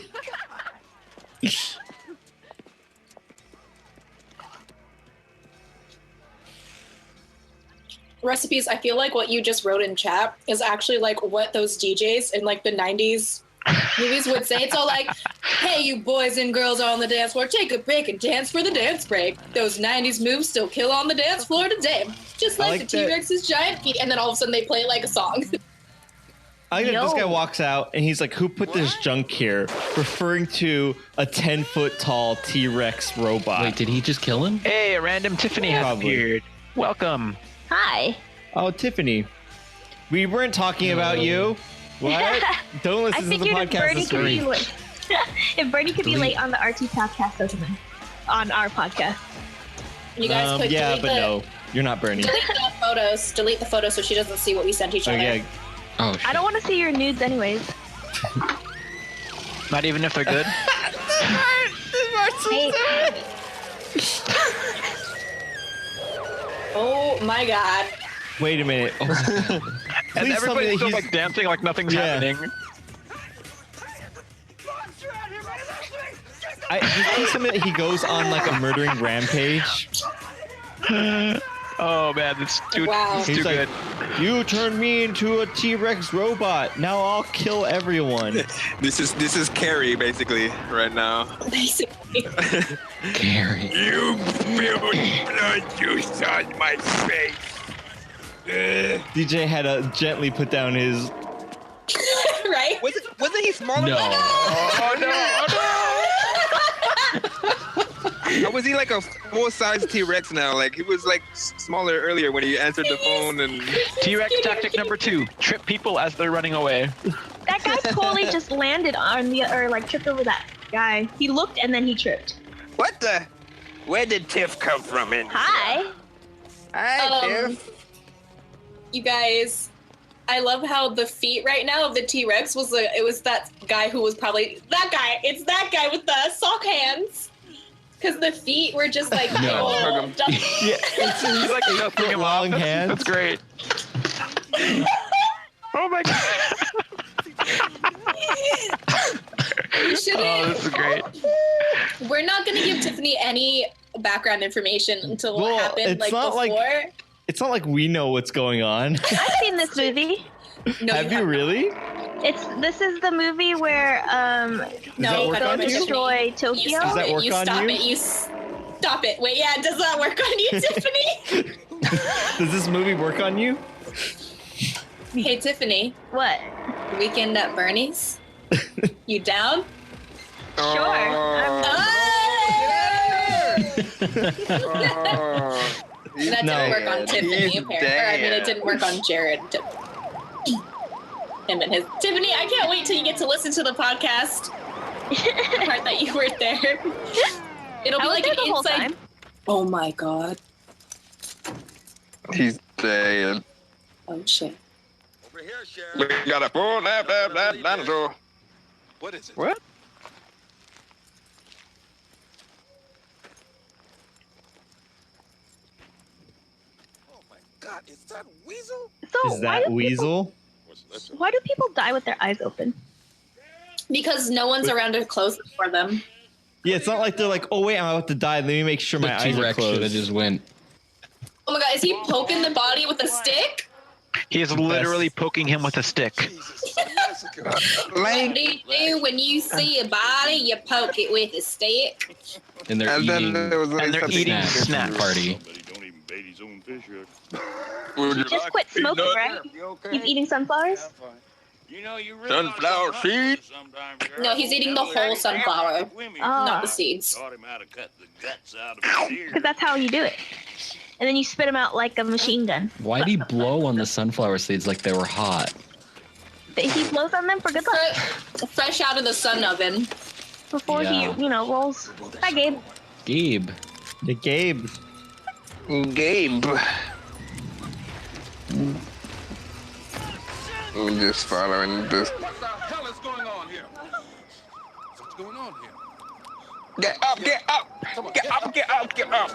Recipes, I feel like what you just wrote in chat is actually like what those DJs in like the 90s movies would say. It's all like, hey, you boys and girls on the dance floor, take a break and dance for the dance break. Those 90s moves still kill on the dance floor today. Just like, like the T-Rex's giant feet. And then all of a sudden they play like a song. I think this guy walks out and he's like, who put this junk here? Referring to a 10-foot tall T-Rex robot. Wait, did he just kill him? Hey, a random Tiffany has Probably. appeared. Welcome. Hi. Oh, Tiffany. We weren't talking about you. What? Don't I listen to the figured if podcast Bernie this could be week. late. If Bernie could be late on the RT podcast, that's fine. On our podcast. You guys could Yeah, delete but no. You're not Bernie. delete the photos. Delete the photos so she doesn't see what we sent each Oh, other. yeah. Oh, I don't want to see your nudes anyways. Not even if they're good. Hey, Oh my god. Wait a minute. And Please tell me everybody's that still he's... like dancing like nothing's Yeah. happening. Please tell me that he goes on like a murdering rampage. Oh man, it's too, Wow. it's He's too like, good. you turned me into a T-Rex robot. Now I'll kill everyone. This is Carrie basically right now. Basically. Gary. You spilled blood juice on my face. DJ had to gently put down his... Right? Wasn't he smaller? No. Oh no! Or was he like a full-size T-Rex now? Like he was like smaller earlier when he answered the phone and. T-Rex tactic number 2: trip people as they're running away. that guy totally just landed on the, or like tripped over that guy. He looked and then he tripped. What the? Where did Tiff come from? Hi. Hi, Tiff. You guys, I love how the feet right now of the T-Rex was it was that guy who was probably that guy. It's that guy with the sock hands. Because the feet were just like No. Yeah, He's like dusting him off. long hands. That's great. Oh my god. You shouldn't. Oh, this is great. We're not gonna give Tiffany any background information until what Well, happened it's like not before. like- It's not like we know what's going on. I've seen this movie. No, Have you really? This is the movie where No, work they go on you? destroy You Tokyo. stop Does that it. work You on stop you? it. You stop it. Wait, yeah, does that work on you, Tiffany? Does this movie work on you? Hey, Tiffany. What? Weekend at Bernie's? You down? Sure. That didn't work on Tiffany, apparently. Or, I mean, it didn't work on Jared. Him and his. Tiffany, I can't wait till you get to listen to the podcast. The part that you were there. It'll be I was like there an the whole inside. time. Oh my god. He's dead. Oh shit. We got a full dinosaur. What is it? What? Oh my God, is that Weasel? So Is that Weasel? why do people die with their eyes open? Because no one's around to close it for them. Yeah, it's not like they're like, oh wait, I'm about to die. Let me make sure my The eyes are T-Rex should have closed. just went. Oh my god, is he poking the body with a stick? He is literally poking him with a stick. What do you do when you see a body? You poke it with a stick. And they're And then eating. there was like And they're something eating different. snacks. Party. You just quit smoking, right? He's eating sunflowers? Sunflower seeds. No, he's eating the whole sunflower, not Oh, the seeds. because that's how you do it. And then you spit them out like a machine gun. Why'd he blow on the sunflower seeds like they were hot? But he blows on them for good luck Fresh out of the sun oven. before Yeah. he, rolls. Hi, Gabe. Gabe. The Gabe. Gabe. I'm just following this. What the hell is going on here? What's going on here? Get up, get up, get up, get up, get up.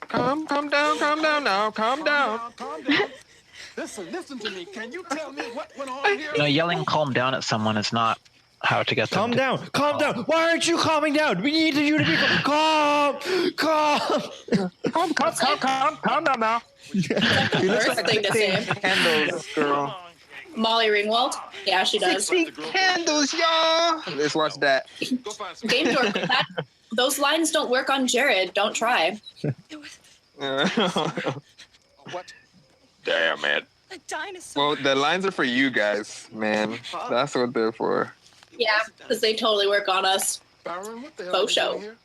Calm down now, calm down. Calm down. Listen to me. Can you tell me what went on here? No, yelling "calm down" at someone is not how to get them. Calm down. Calm down. Why aren't you calming down? We need you to be calm. Calm down now. You looks like thing to say. Candles, girl. Molly Ringwald? Yeah, she does. 60 candles, y'all. Let's watch that. Go find some. Game Dork, those lines don't work on Jared. Don't try. What? Damn, man. A dinosaur. Well, the lines are for you guys, man. That's what they're for. Yeah, because they totally work on us. Byron, what the hell Faux is going show. on here?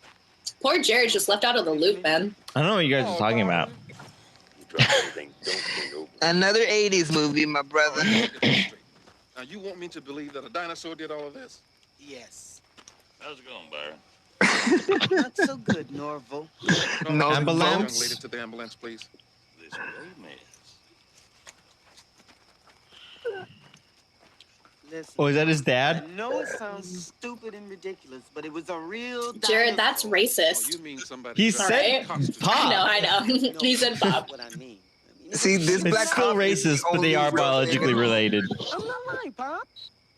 Poor Jared just left out of the loop, man. I don't know what you guys are talking about. Another 80s movie, my brother. Now you want me to believe that a dinosaur did all of this? Yes. How's it going, Byron? Not so good, Norval. No, Ambulance? Young lady to the ambulance, please. This way, man. Listen, Oh, is that his I dad? know it sounds stupid and ridiculous, but it was a real Jared, that's dinosaur. Oh, racist. you mean somebody? He dressed said in costume. Pop. I know. He said That's Bob. what I mean. See, this black It's still cop is the racist, but they only are real biologically thing. related. I'm not lying, Pop.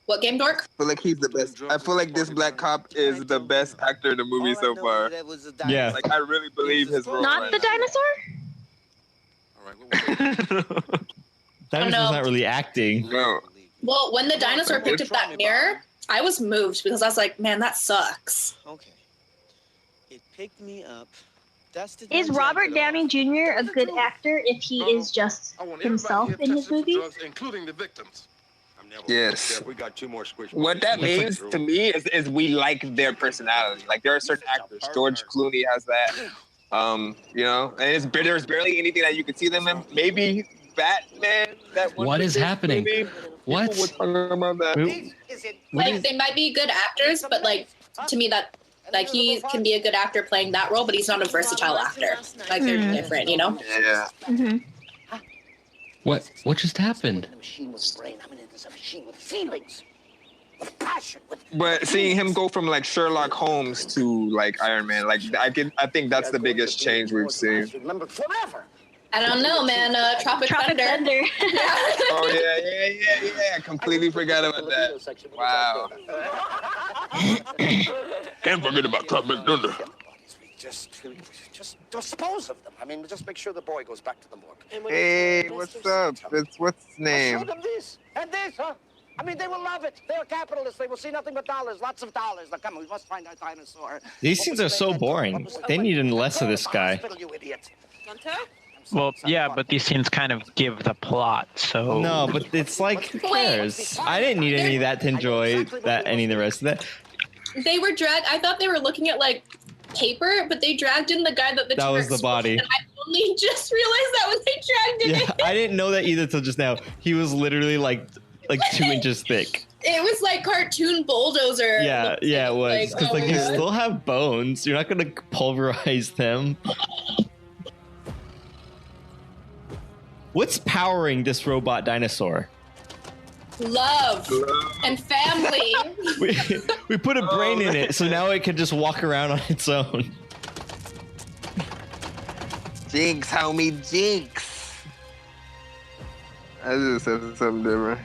What, Game Dork? I feel like he's the best. I feel like this black cop is the best actor in the movie All I so know far. is that was a Yeah. Like, I really believe his role. Not the dinosaur? All right, what was it? Dinosaur's know. not really acting. No. Well, when the dinosaur picked up that mirror, I was moved because I was like, man, that sucks. Okay. It picked me up. Dusted Is my Robert jacket Downey off. Jr. a good actor if he is just I want himself everybody in here his tested for movies? drugs, including the victims. Yes. We got two more squishy. What that means to me is we like their personality. Like there are certain actors. George Clooney has that. You know, and there's barely anything that you could see them in. Maybe Batman. That one What is movie, happening? maybe. What? People were talking about that. Like, they might be good actors, but, like, to me, that, like, he can be a good actor playing that role, but he's not a versatile actor. Like, they're different, you know? Yeah. Mm-hmm. What just happened? The machine was brain. I'm into a machine with feelings, with passion, with. But seeing him go from like Sherlock Holmes to like Iron Man, like I think that's the biggest change we've seen. Remembered forever. I don't know, man. Tropic Thunder. Oh yeah. Completely forgot about that. Wow. Can't forget about Tropic Thunder. Just dispose of them. I mean, just make sure the boy goes back to the morgue. Hey, what's up? What's his name? Show them this and this, huh? I mean, they will love it. They're capitalists. They will see nothing but dollars, lots of dollars. Now, come on, we must find our dinosaur. These scenes are so boring. They need less of this guy. You idiot. Well, yeah, but these scenes kind of give the plot, so... No, but it's like, who cares? I didn't need any of that to enjoy any of the rest of that. They were dragged. I thought they were looking at like paper, but they dragged in the guy that That was the body. And I only just realized that when they dragged him in. I didn't know that either till just now. He was literally like 2 inches thick. It was like cartoon bulldozer. Yeah, it was. Because like you still have bones. You're not gonna pulverize them. What's powering this robot dinosaur? Love and family. We put a brain in it, so now it can just walk around on its own. Jinx, homie, Jinx. I just said something different.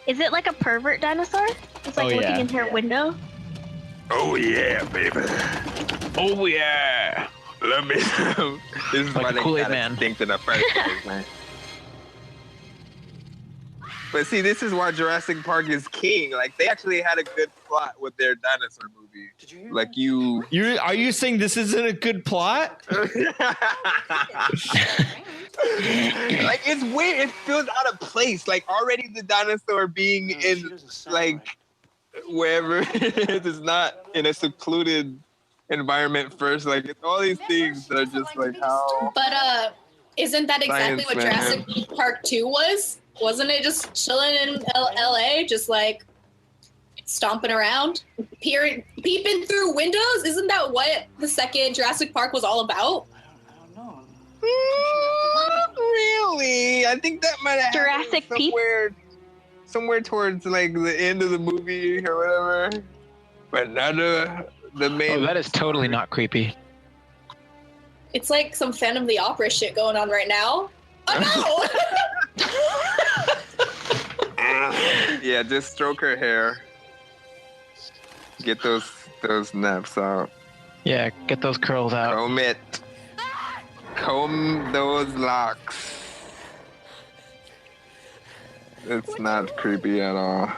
Is it like a pervert dinosaur? It's like looking into her window. Oh yeah, baby. Oh yeah. Let me know. This is Like why a they Kool-Aid gotta man. think in the first place, man. But see, this is why Jurassic Park is king. Like, they actually had a good plot with their dinosaur movie. Did you hear like, Are you saying this isn't a good plot? Like, it's weird. It feels out of place. Like, already the dinosaur being in, like, wherever it is not in a secluded environment first. Like, it's all these things that are just like, how... But, isn't that exactly what Jurassic Park 2 was? Wasn't it just chilling in LA, just like stomping around, peeping through windows? Isn't that what the second Jurassic Park was all about? Not really. I think that might have Jurassic somewhere towards like the end of the movie or whatever. But not the main. Oh, that is totally not creepy. It's like some Phantom of the Opera shit going on right now. Oh no! Yeah, just stroke her hair. Get those naps out. Yeah, get those curls out. Comb it. Comb those locks. It's not creepy at all.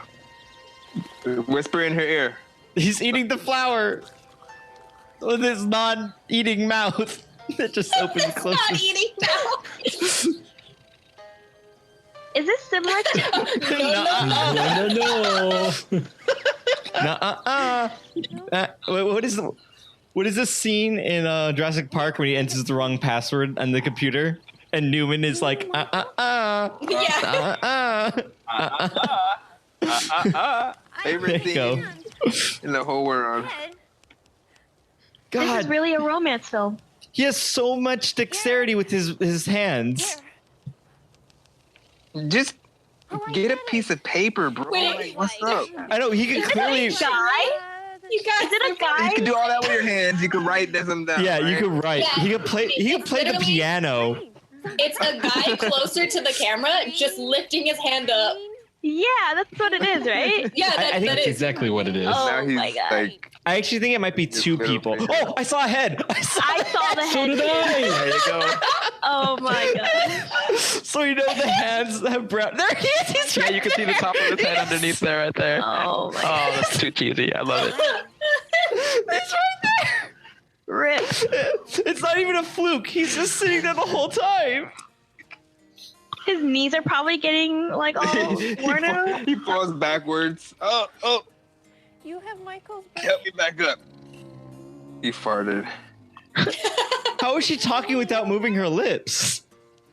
Whisper in her ear. He's eating the flower with his non-eating mouth. That just opens and closes. Not eating mouth. Is this similar to... No. What is this scene in Jurassic Park when he enters the wrong password on the computer and Newman is like Favorite thing in the whole world. God. This is really a romance film. He has so much dexterity with his hands. Just get a piece of paper, bro. Wait, what's up? I know he can clearly. Guy? You guys, is it a guy? You can do all that with your hands. You can write this and that. Yeah, right? you can write. Yeah. He can play. He can play the piano. It's a guy closer to the camera, just lifting his hand up. Yeah, that's what it is, right? Yeah, I think that that's is exactly what it is. Oh Now he's my God. like, I actually think it might be two people. Oh, I saw a head. I saw the head. So did I. There you go. Oh my God. So you know the hands have brown. There he is. He's Yeah, you can see the top of his head underneath there, right there. Oh my Oh, that's too cheesy. I love it. It's right there. Rip. It's not even a fluke. He's just sitting there the whole time. His knees are probably getting like all worn out. he falls backwards. Oh, You have Michael's help me back up. He farted. How is she talking without moving her lips?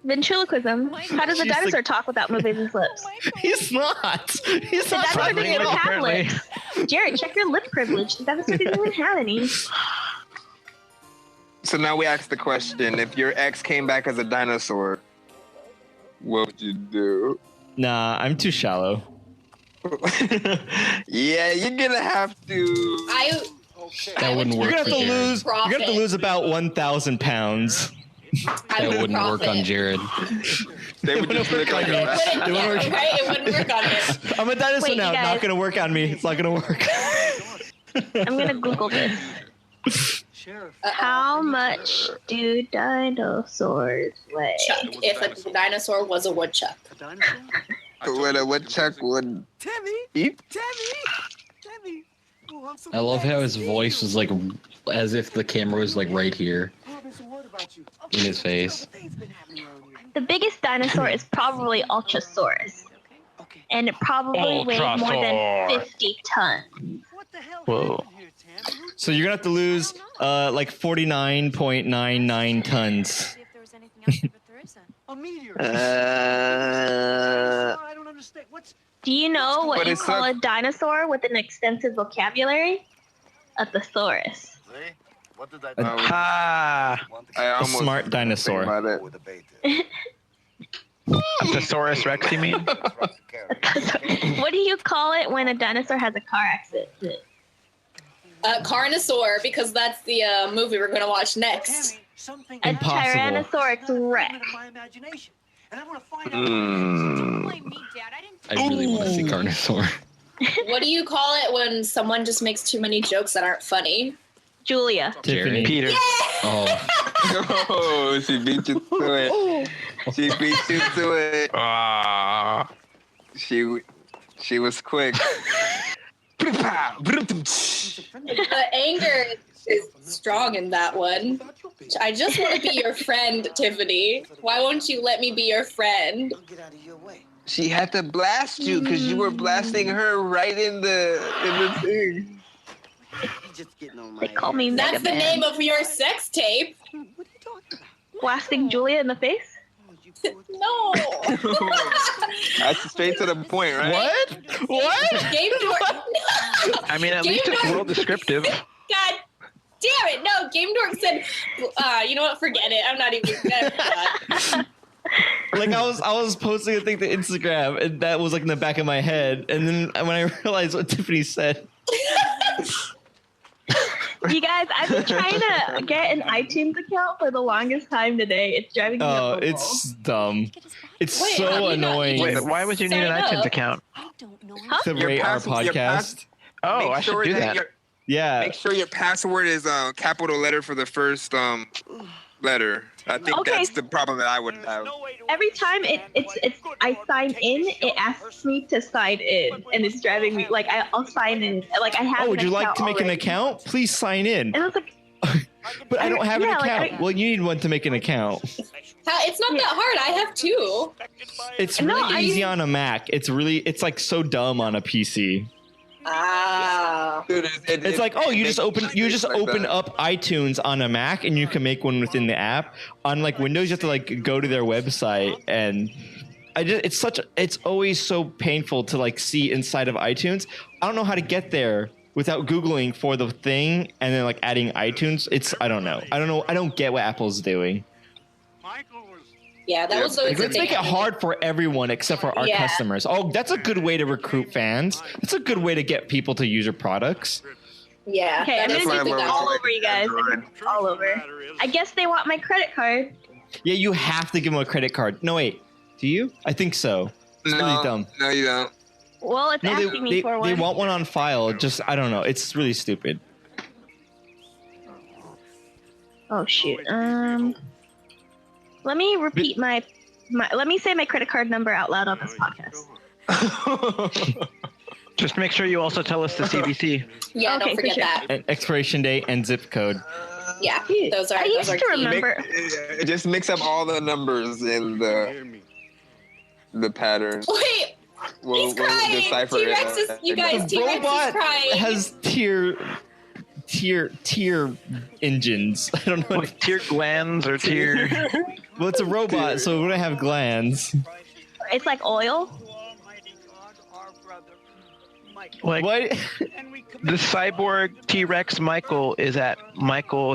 Ventriloquism. How does a She's dinosaur like- talk without moving his lips? He's not. He's The not dinosaur talking didn't at even all. have lips. Jared, check your lip privilege. The dinosaur didn't even have any. So now we ask the question: if your ex came back as a dinosaur, what would you do? Nah, I'm too shallow. Yeah, you're gonna have to. That wouldn't work. You're gonna have for to Jared. lose. You're gonna have to lose about 1,000 pounds. That wouldn't work on Jared. They would just look like a It wouldn't work on him. I'm a dinosaur Wait, now. you guys- Not gonna work on me. It's not gonna work. I'm gonna Google this. How much do dinosaurs weigh? Chuck, if a dinosaur was a woodchuck. What a woodchuck would eat. Tammy. Oh, I'm so I love glad how to his see voice you. was like as if the camera was like right here Oh, I've been so worried about you. in his face. Things been happening around here. The biggest dinosaur is probably Ultrasaurus. And it probably weighed more than Ultrasaur. 50 tons. What the hell Whoa. happened here, Tammy? So you're gonna have to lose like 49.99 tons. See if there was anything out there, but there isn't. A meteor. Uh, I don't understand. What's Do you know what But you it's call not- a dinosaur with an extensive vocabulary? A thesaurus. what did I Ha! I A almost smart think dinosaur. about it. A Thesaurus Rex, you mean? What do you call it when a dinosaur has a car accident? Carnosaur, because that's the movie we're gonna watch next. Tammy, something A Impossible. Tyrannosaurus Rex. of my imagination. And I want to find out. Mm. Blame me, Dad. I didn't. I really want to see Carnosaur. What do you call it when someone just makes too many jokes that aren't funny? Julia. Tiffany. Peter. Oh, Oh, she beat you to it. She beat you to it. Ah. She was quick. The anger is strong in that one. I just want to be your friend, Tiffany. Why won't you let me be your friend? Don't get out of your way. She had to blast you because you were blasting her right in the thing. You just getting on my They call me Mega That's the Man. name of your sex tape. What are you talking about? Blasting Julia in the face? No. That's straight to the point, right? What? Game Door. I mean, at least it's real descriptive. God damn it. No, Game Dork said, you know what? Forget it. I'm not even gonna. Like I was posting a thing to Instagram, and that was like in the back of my head, and then when I realized what Tiffany said, You guys, I've been trying to get an iTunes account for the longest time today. It's driving me up the wall. it's dumb. It's Wait, how do so you not- annoying Wait, why would you need an Sign iTunes up. account? I don't know. Huh? to Your rate our pass- your pass- podcast. Oh, Make I should sure do that. Yeah. Make sure your password is capital letter for the first letter. I think Okay. that's the problem that I would have. Every time I sign in, it asks me to sign in, and it's driving me like I'll sign in. Like I have. Oh, would an you like to make an already. account? Please sign in. And it's like, But I don't have an Yeah, like, account. Well, you need one to make an account. It's not that hard. I have two. It's No, really easy on a Mac. It's like so dumb on a PC. Ah. Dude, It's like, oh, you just open like that. up iTunes on a Mac and you can make one within the app. On like Windows, you have to like go to their website, and it's always so painful to like see inside of iTunes. I don't know how to get there without Googling for the thing and then like adding iTunes. I don't know. I don't get what Apple's doing. Yeah, that was always Like, the let's thing. make it hard for everyone except for our Yeah. customers. Oh, that's a good way to recruit fans. That's a good way to get people to use your products. Yeah. okay, I'm that is gonna the do thing this that- all over you guys. All over. I guess they want my credit card. Yeah, you have to give them a credit card. No, wait. Do you? I think so. It's really dumb. No, you don't. Well, it's No, asking me for they one. want one on file. Just, I don't know. It's really stupid. Oh shoot. Let me repeat my. Let me say my credit card number out loud on this podcast. Just make sure you also tell us the CVC. Yeah, Okay, don't for forget sure. that. And expiration date and zip code. Yeah, those are. I those used are to key. remember. Just mix up all the numbers in the pattern. Wait, he's crying. decipher it. T-Rex is. You guys, T-Rex is Robot crying. has tier engines. I don't know. Like tear glands or tear. Well, it's a robot, so it wouldn't have glands. It's like oil. Like What? the cyborg T-Rex Michael is at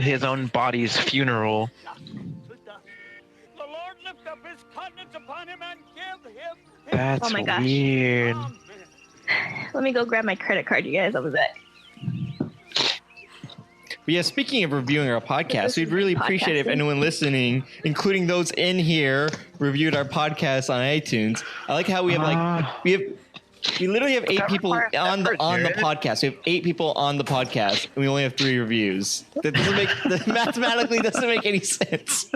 his own body's funeral. The Lord lift up his countenance upon him and give him. That's Oh my gosh. weird. Let me go grab my credit card, you guys. I'll be back. But yeah, speaking of reviewing our podcast, we'd really appreciate it if anyone listening, including those in here, reviewed our podcast on iTunes. I like how we literally have 8 people on the podcast. We have 8 people on the podcast, and we only have 3 reviews. That mathematically doesn't make any sense.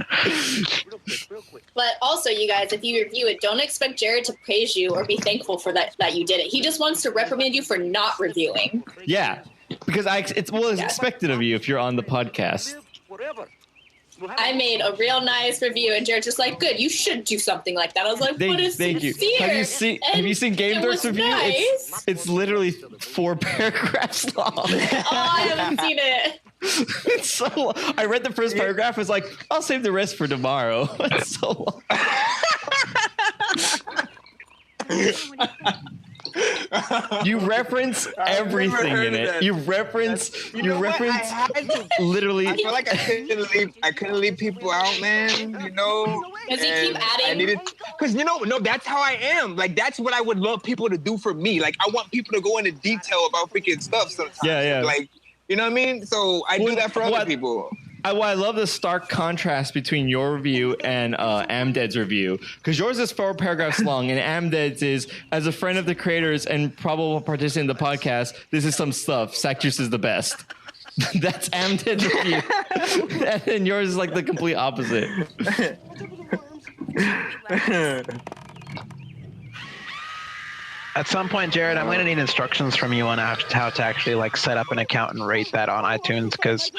But also, you guys, if you review it, don't expect Jared to praise you or be thankful for that you did it. He just wants to reprimand you for not reviewing. Yeah, because it's expected of you if you're on the podcast. I made a real nice review, and Jared's just like, good, you should do something like that. I was like, what is sincere? Have you seen Game Dork's review? Nice. It's literally 4 paragraphs long. Oh, I haven't seen it. It's so long. I read the first paragraph. I was like, I'll save the rest for tomorrow. It's so long. You reference everything in it. That. You reference literally. I feel like I couldn't leave people out, man. You know, does he keep adding? Because that's how I am. Like that's what I would love people to do for me. Like I want people to go into detail about freaking stuff sometimes. Yeah. Like you know what I mean? So I do that for other people. I love the stark contrast between your review and Amded's review, because yours is 4 paragraphs long, and Amded's is, as a friend of the creators and probable participant in the podcast, this is some stuff. Sack Juice is the best. That's Amded's review, and yours is like the complete opposite. At some point, Jared, I'm going to need instructions from you on how to actually like set up an account and rate that on iTunes, because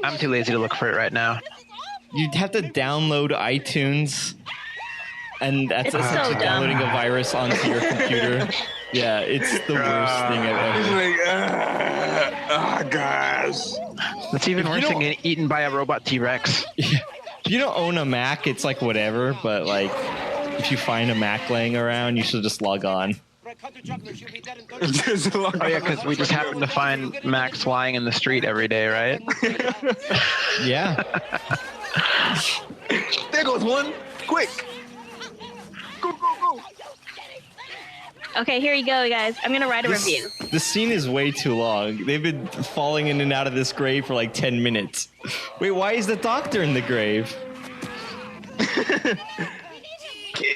I'm too lazy to look for it right now. You'd have to download iTunes, and that's essentially downloading a virus onto your computer. Yeah, it's the worst thing I've ever. Oh gosh, it's even worse than getting eaten by a robot T-Rex. If you don't own a Mac, it's like whatever, but like if you find a Mac laying around, you should just log on. Oh yeah, because we just happen to find Macs lying in the street every day, right? Yeah. There goes one. Quick. Go. Okay, here you go, guys. I'm gonna write a review. The scene is way too long. They've been falling in and out of this grave for like 10 minutes. Wait, why is the doctor in the grave?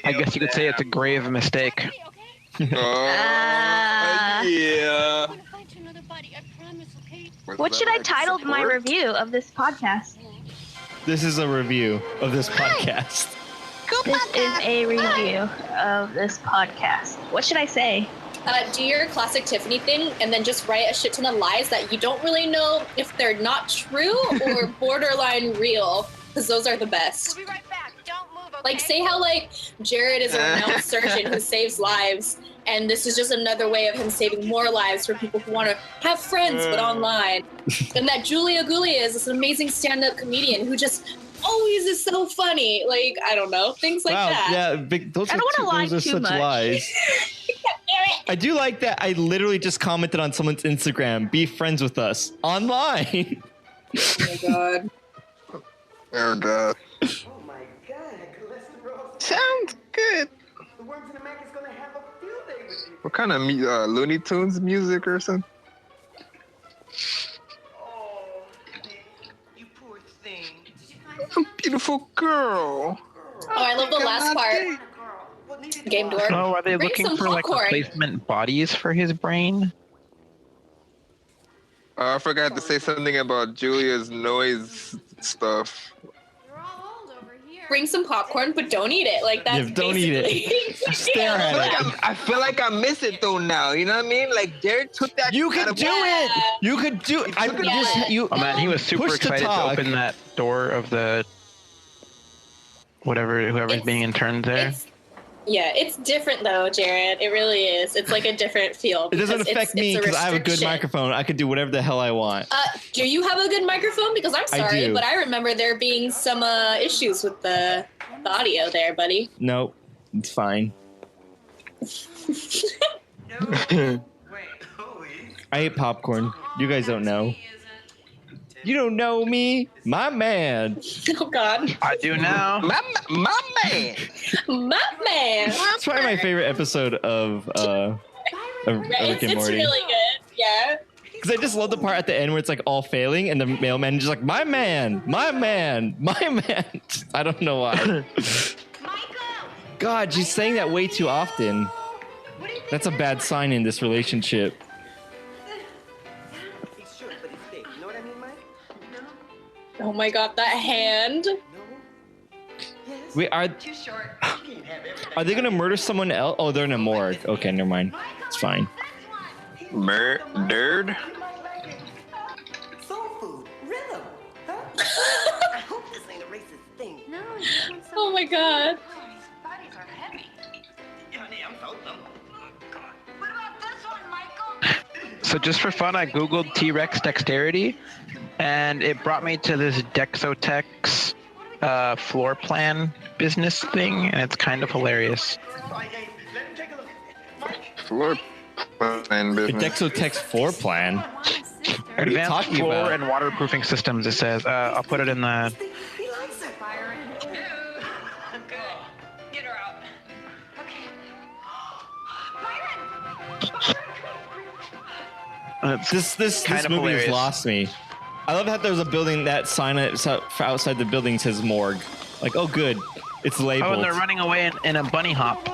I guess you could say it's a grave mistake. Yeah. What should I title my review of this podcast? This is a review of this podcast. This is a review of this podcast. What should I say? Do your classic Tiffany thing and then just write a shit ton of lies that you don't really know if they're not true or borderline real, because those are the best. We'll be right back. Don't move, okay? Like, say how, like, Jared is a renowned surgeon who saves lives, and this is just another way of him saving more lives for people who want to have friends but online. And that Julia Gulia is this amazing stand-up comedian who just always is so funny. Like, I don't know, things like that. Yeah, those are such lies. I do like that. I literally just commented on someone's Instagram, be friends with us online. Oh my god. Oh god. Oh my god, cholesterol. Sounds good. The worms in the Mac is gonna have a field day with you. What kind of Looney Tunes music or something? Oh, you poor thing. A beautiful girl. Oh, I love the last part. Game Dork. Oh, are they Bring looking some for like popcorn. replacement bodies for his brain? I forgot to say something about Julia's noise stuff. Bring some popcorn, but don't eat it. Like, that's don't eat it. Stare at it. I feel like I miss it though now. You know what I mean? Like Derek took that. You could do it. You could do it. Oh man, he was super push to excited to talk. open that door of the whoever's being interned there. It's different though, Jared. It really is. It's like a different feel. It doesn't affect me because I have a good restriction. microphone. I could do whatever the hell I want. Do you have a good microphone? Because I'm I sorry, do. but I remember there being some issues with the audio there, buddy. Nope, it's fine. I ate popcorn. You guys don't know. You don't know me, my man. Oh God. I do now. My man. My man. It's probably my favorite episode of Rick and It's Morty. really good. Yeah. Because I just love the part at the end where it's like all failing, and the mailman is just like, my man, my man, my man. I don't know why. God, she's saying that way too often. That's a bad sign in this relationship. Oh my god, that hand. Wait, are they gonna murder someone else? Oh, they're in a morgue. Okay, never mind. It's fine. Murdered? Soul food, rhythm. Huh? I hope this ain't a racist thing. No, oh my god. Bodies are heavy. I'm so dumb. What about this one, Michael? So just for fun, I googled T-Rex dexterity, and it brought me to this Dexotex floor plan business thing, and it's kind of hilarious. Floor plan business. Dexotex floor plan. Advanced floor and waterproofing systems. It says. I'll put it in the. Get her out. This kind of movie hilarious. has lost me. I love how there's a building that sign outside the building says morgue. Like, oh good, it's labeled. Oh, and they're running away in a bunny hop.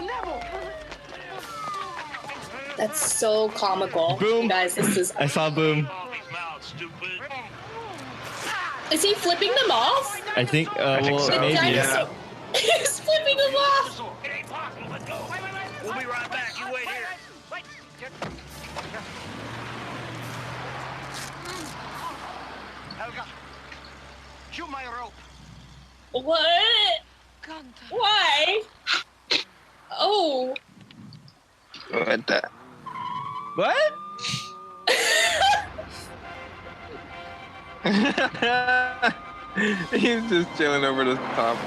That's so comical. Boom. You guys, this is. I saw Boom. Is he flipping them off? I think, well, so. maybe. Dinosaur- He's flipping them off. It ain't possible. Let's go. We'll be right back. You wait here. Helga, cue my rope. What? Why? Oh. What the? What? He's just chilling over the top.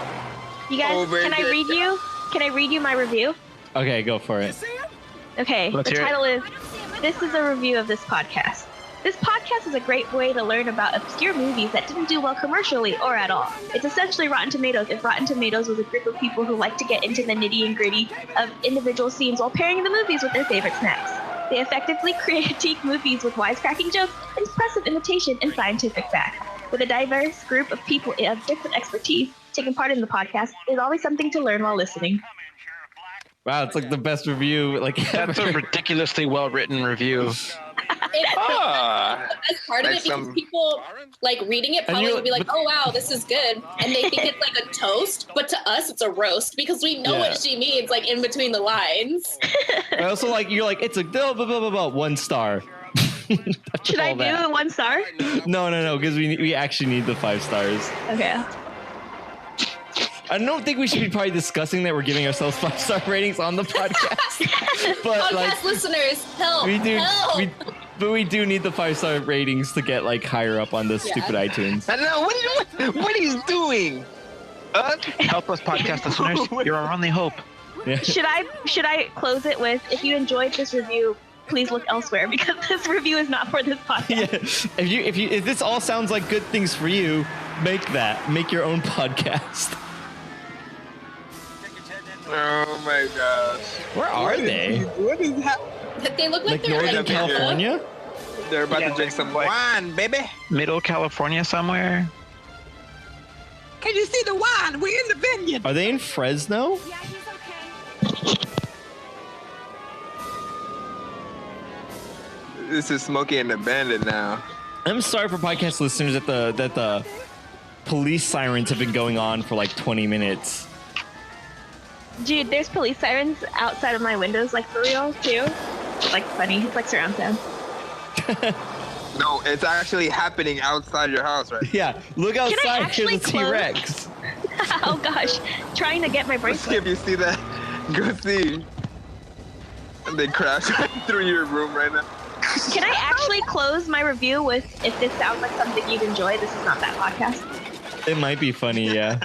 You guys, Over can I here. read you? Can I read you my review? Okay, go for it. Okay, Let's the hear it. title is This is a Review of This Podcast. This podcast is a great way to learn about obscure movies that didn't do well commercially or at all. It's essentially Rotten Tomatoes if Rotten Tomatoes was a group of people who like to get into the nitty and gritty of individual scenes while pairing the movies with their favorite snacks. They effectively critique movies with wisecracking jokes, impressive imitation, and scientific fact. With a diverse group of people of different expertise taking part in the podcast, there's always something to learn while listening. Wow, it's like the best review. Like That's a ridiculously well-written review. The best part of Like it because some- people like reading it probably you're- would be like, "Oh wow, this is good," and they think it's like a toast, but to us it's a roast because we know Yeah. what she means, like in between the lines. I also like you're like it's a blah blah blah blah blah 1 star. Should I All that. do 1 star? No, because we actually need the 5 stars. Okay. I don't think we should be probably discussing that we're giving ourselves 5-star ratings on the podcast. But Podcast like listeners, help! we do, help! but we do need the 5-star ratings to get like higher up on the stupid iTunes. I know. What are you doing? Help us, podcast listeners. You're our only hope. Yeah. Should I close it with, if you enjoyed this review, please look elsewhere because this review is not for this podcast. Yeah. If this all sounds like good things for you, make your own podcast. Oh my gosh. Where are they? What is happening? They look like Like they're Northern like California? They're about to drink some wine, baby. Middle California somewhere. Can you see the wine? We're in the vineyard. Are they in Fresno? Yeah, he's okay. This is Smokey and the Bandit now. I'm sorry for podcast listeners that the police sirens have been going on for like 20 minutes. Dude, there's police sirens outside of my windows, like for real, too. Like funny, it's like surround sound. No, it's actually happening outside your house, right? Yeah, look I outside. Here's actually a T-Rex. Oh gosh, trying to get my Let's see bracelet. if you see that. Go see. They crash right through your room right now. Can I actually close my review with, if this sounds like something you'd enjoy, this is not that podcast? It might be funny, yeah.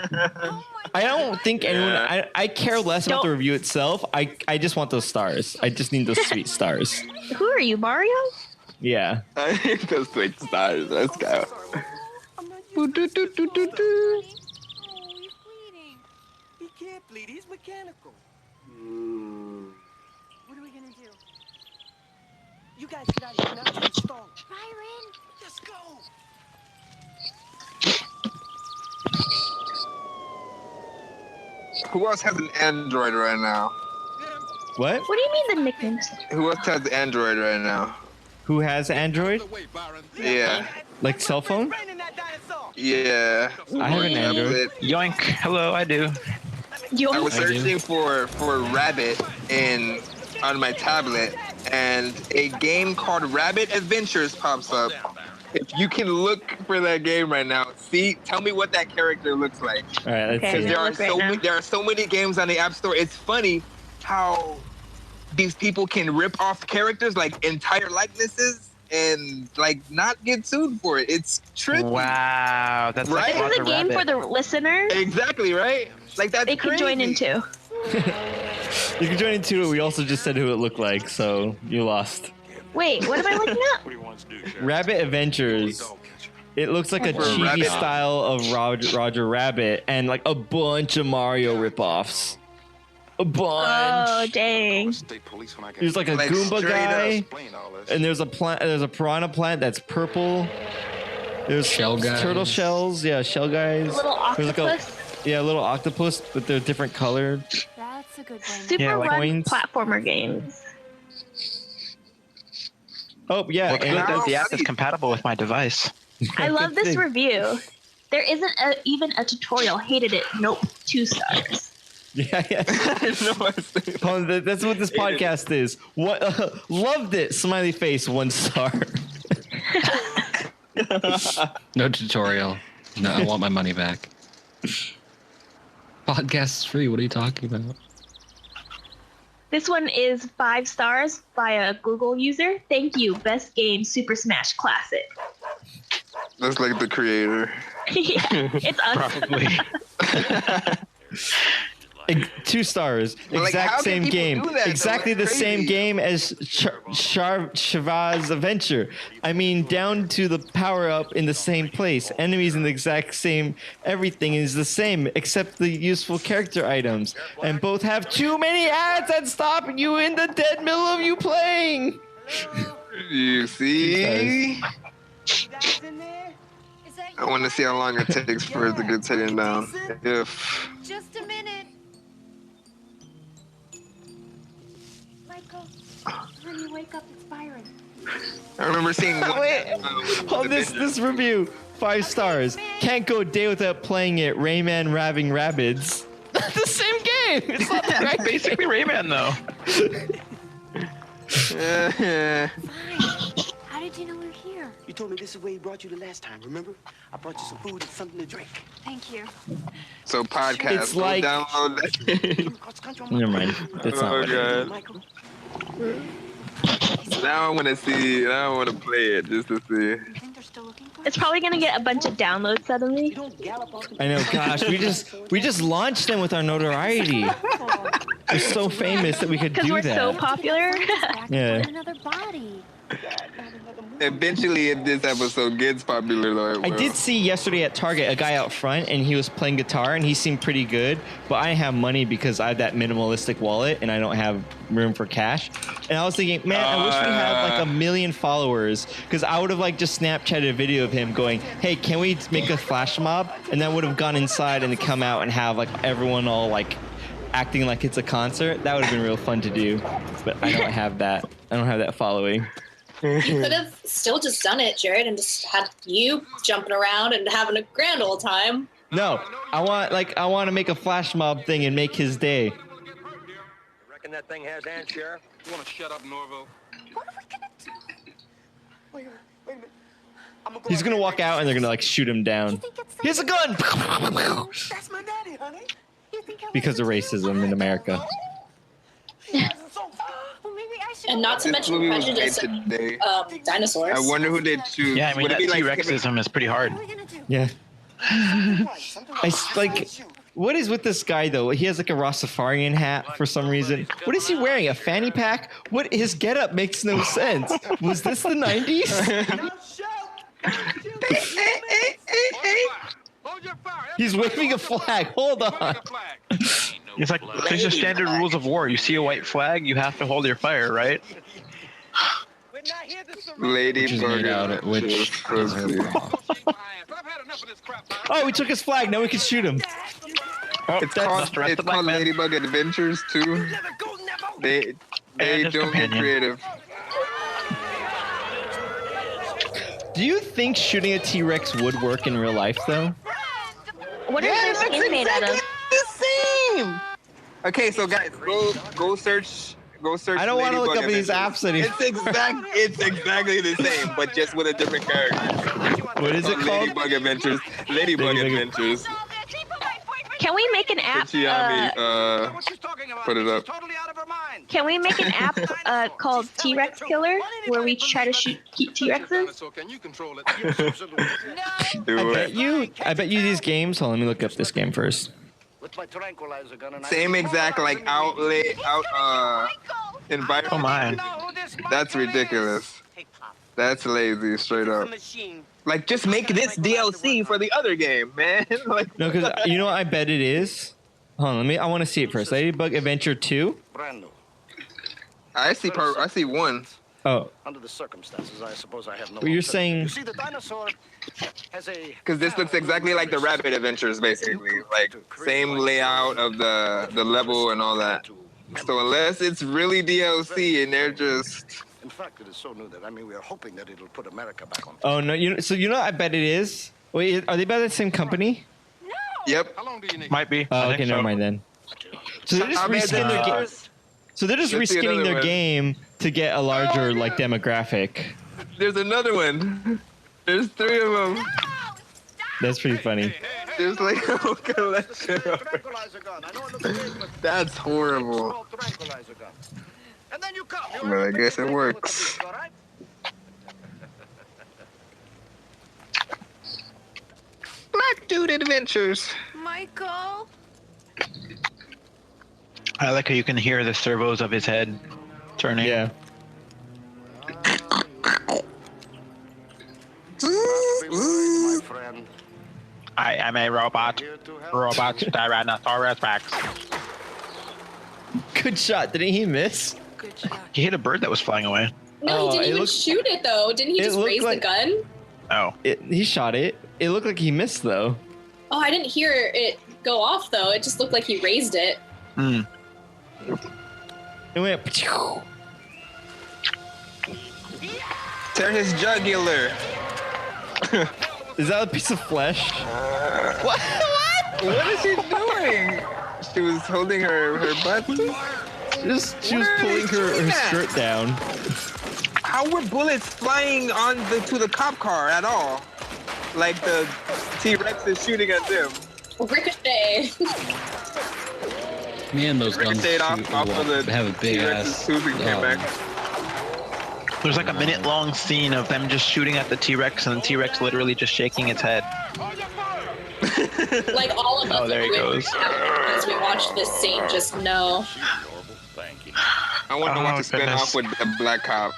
I don't think anyone. I care less about the review itself. I just want those stars. I just need those sweet stars. Who are you, Mario? Yeah. I need those sweet stars. Let's go. Oh, he's bleeding. He can't bleed. He's mechanical. What are we gonna do? You guys get out of here now. It's installed. Byron. Let's go. Who else has an Android right now? What? What do you mean the nicknames? Who else has Android right now? Who has Android? Yeah. Like cell phone? Yeah. I have an Android. Yoink. Hello, I do. I was searching for Rabbit on my tablet, and a game called Rabbit Adventures pops up. If you can look for that game right now, tell me what that character looks like. All right, let's see. Because there are so many games on the App Store. It's funny how these people can rip off characters like entire likenesses and like not get sued for it. It's tricky. Wow, that's right. This is a game for the listeners. Exactly right. Like that's they can join in too. You can join in too. We also just said who it looked like, so you lost. Wait, what am I looking at? Rabbit Adventures. It looks like a chibi style of Roger Rabbit and like a bunch of Mario ripoffs. A bunch. Oh dang! There's like a Goomba guy, and there's a plant. There's a piranha plant that's purple. There's shell guys. Turtle shells. Yeah, shell guys. A little octopus. There's a little octopus, but they're different colored. That's a good one. Super run platformer games. Oh yeah, Well, and the app is compatible with my device. I love this review. There isn't even a tutorial. Hated it. Nope. 2 stars. Yeah. That's what this podcast is. What? Loved it. Smiley face. 1 star. No tutorial. No, I want my money back. Podcast is free. What are you talking about? This one is 5 stars by a Google user. Thank you. Best game, Super Smash Classic. That's like the creator. Yeah, it's us. Probably. 2 stars. Like, Exact how can same people game. do that, though? Exactly the That's same crazy. game as Shiva's Adventure. I mean, down to the power up in the same place. Enemies in the exact same. Everything is the same except the useful character items. And both have too many ads that stop you in the dead middle of you playing. You see? I want to see how long it takes for it to get taken down. If Just a minute. Michael, honey, wake up. It's Byron. I remember seeing this review 5 stars. Can't go a day without playing it. Rayman Raving Rabbids. The same game. It's not the right Basically Rayman though. How did you know we were here? You told me this is where he brought you the last time, remember? I brought you some food and something to drink. Thank you. So podcast. It's like- Go download that. Never mind. That's not what it is. God. Now I want to see. Now I want to play it just to see. It's probably gonna get a bunch of downloads suddenly. I know. Gosh, we just launched them with our notoriety. We're so famous that we could Because do we're that. so popular. Yeah. Another body. Eventually, if this episode gets popular, though, it I will. did see yesterday at Target a guy out front, and he was playing guitar, and he seemed pretty good. But I didn't have money because I have that minimalistic wallet, and I don't have room for cash. And I was thinking, man, I wish we had like 1 million followers, because I would have like just Snapchatted a video of him going, "Hey, can we make a flash mob?" And then would have gone inside and come out and have like everyone all like acting like it's a concert. That would have been real fun to do. But I don't have that. I don't have that following. You could have still just done it, Jared, and just had you jumping around and having a grand old time. No, I want to make a flash mob thing and make his day. Reckon that thing has ants, Sheriff? You want to shut up, Norville? What are we gonna do? Wait a minute. He's gonna walk out and they're gonna like shoot him down. Here's a gun. That's my daddy, honey. Because of racism in America. And not to This mention movie was made prejudice today. dinosaurs. I wonder who they choose. Yeah, I mean Would it that be like T-Rexism is pretty hard. Yeah. What is with this guy though? He has like a Rastafarian hat for some reason. What is he wearing? A fanny pack? What? His getup makes no sense. Was this the 90s? He's waving a flag. Hold on. It's like there's just standard rules of war. You see a white flag, you have to hold your fire, right? Lady Which is made out, which is her bra. Oh, we took his flag. Now we can shoot him. It's called Ladybug Adventures too. They don't get creative. Do you think shooting a T-Rex would work in real life, though? What is their skin made out of? The same. Okay, so guys, go search. I don't want to look up these apps anymore. It's exactly the same, but just with a different character. What is it called? Ladybug Adventures. Ladybug Adventures. Can we make an app? Put it up. Can we make an app called T-Rex Killer, where we try to shoot T-Rexes? I bet you these games. Hold on, let me look up this game first. Same exact environment. Oh my. That's ridiculous. That's lazy, straight up. Like, just make this DLC for the other game, man. Like, no, because you know what I bet it is. Hold on, I want to see it first. Ladybug Adventure 2. I see one. Oh. Under the circumstances, I suppose I have no. Well, you're saying. You see, the dinosaur has a. Because this looks exactly like the Rabbit Adventures, basically. Like, same layout of the level and all that. So unless it's really DLC and they're just. In fact, it is so new that we are hoping that it'll put America back on. Oh no! I bet it is. Wait, are they by the same company? No. Yep. Might be. Oh, okay, never mind then. So they're just reskinning their game. So they're just reskinning their game to get a larger demographic. There's another one. There's 3 of them. That's pretty funny. There's like a whole collection. That's horrible. But I guess it works. Black Dude Adventures. Michael. I like how you can hear the servos of his head turning. Yeah. I am a robot. Robot Tyrannosaurus Rex. Good shot. Didn't he miss? Good shot. He hit a bird that was flying away. No, he didn't even shoot it though. Didn't he just raise the gun? Oh. He shot it. It looked like he missed though. Oh, I didn't hear it go off though. It just looked like he raised it. Hmm. It went. Tear his jugular. Is that a piece of flesh? What? What is she doing? She was holding her butt. She was pulling her skirt down. How were bullets flying to the cop car at all? Like the T-Rex is shooting at them. Ricochet. Man, those guns have a big ass. There's like a minute-long scene of them just shooting at the T-Rex and the T-Rex literally just shaking its head. Like all of us. Oh, there he goes. As we watched this scene, just know. I want to watch a spin-off with the black cop.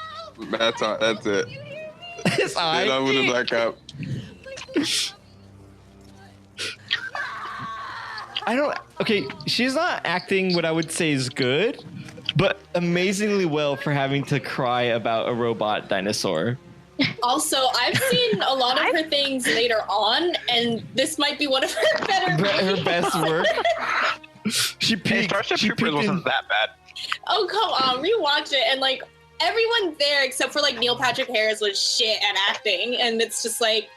That's all. That's it. Spin-off with the black cop. Okay, she's not acting what I would say is good, but amazingly well for having to cry about a robot dinosaur. Also, I've seen a lot of her things later on, and this might be one of her her best work. She peaked. Starship Troopers wasn't that bad. Oh, come on, rewatch it, and like everyone there except for like Neil Patrick Harris was shit at acting, and it's just like,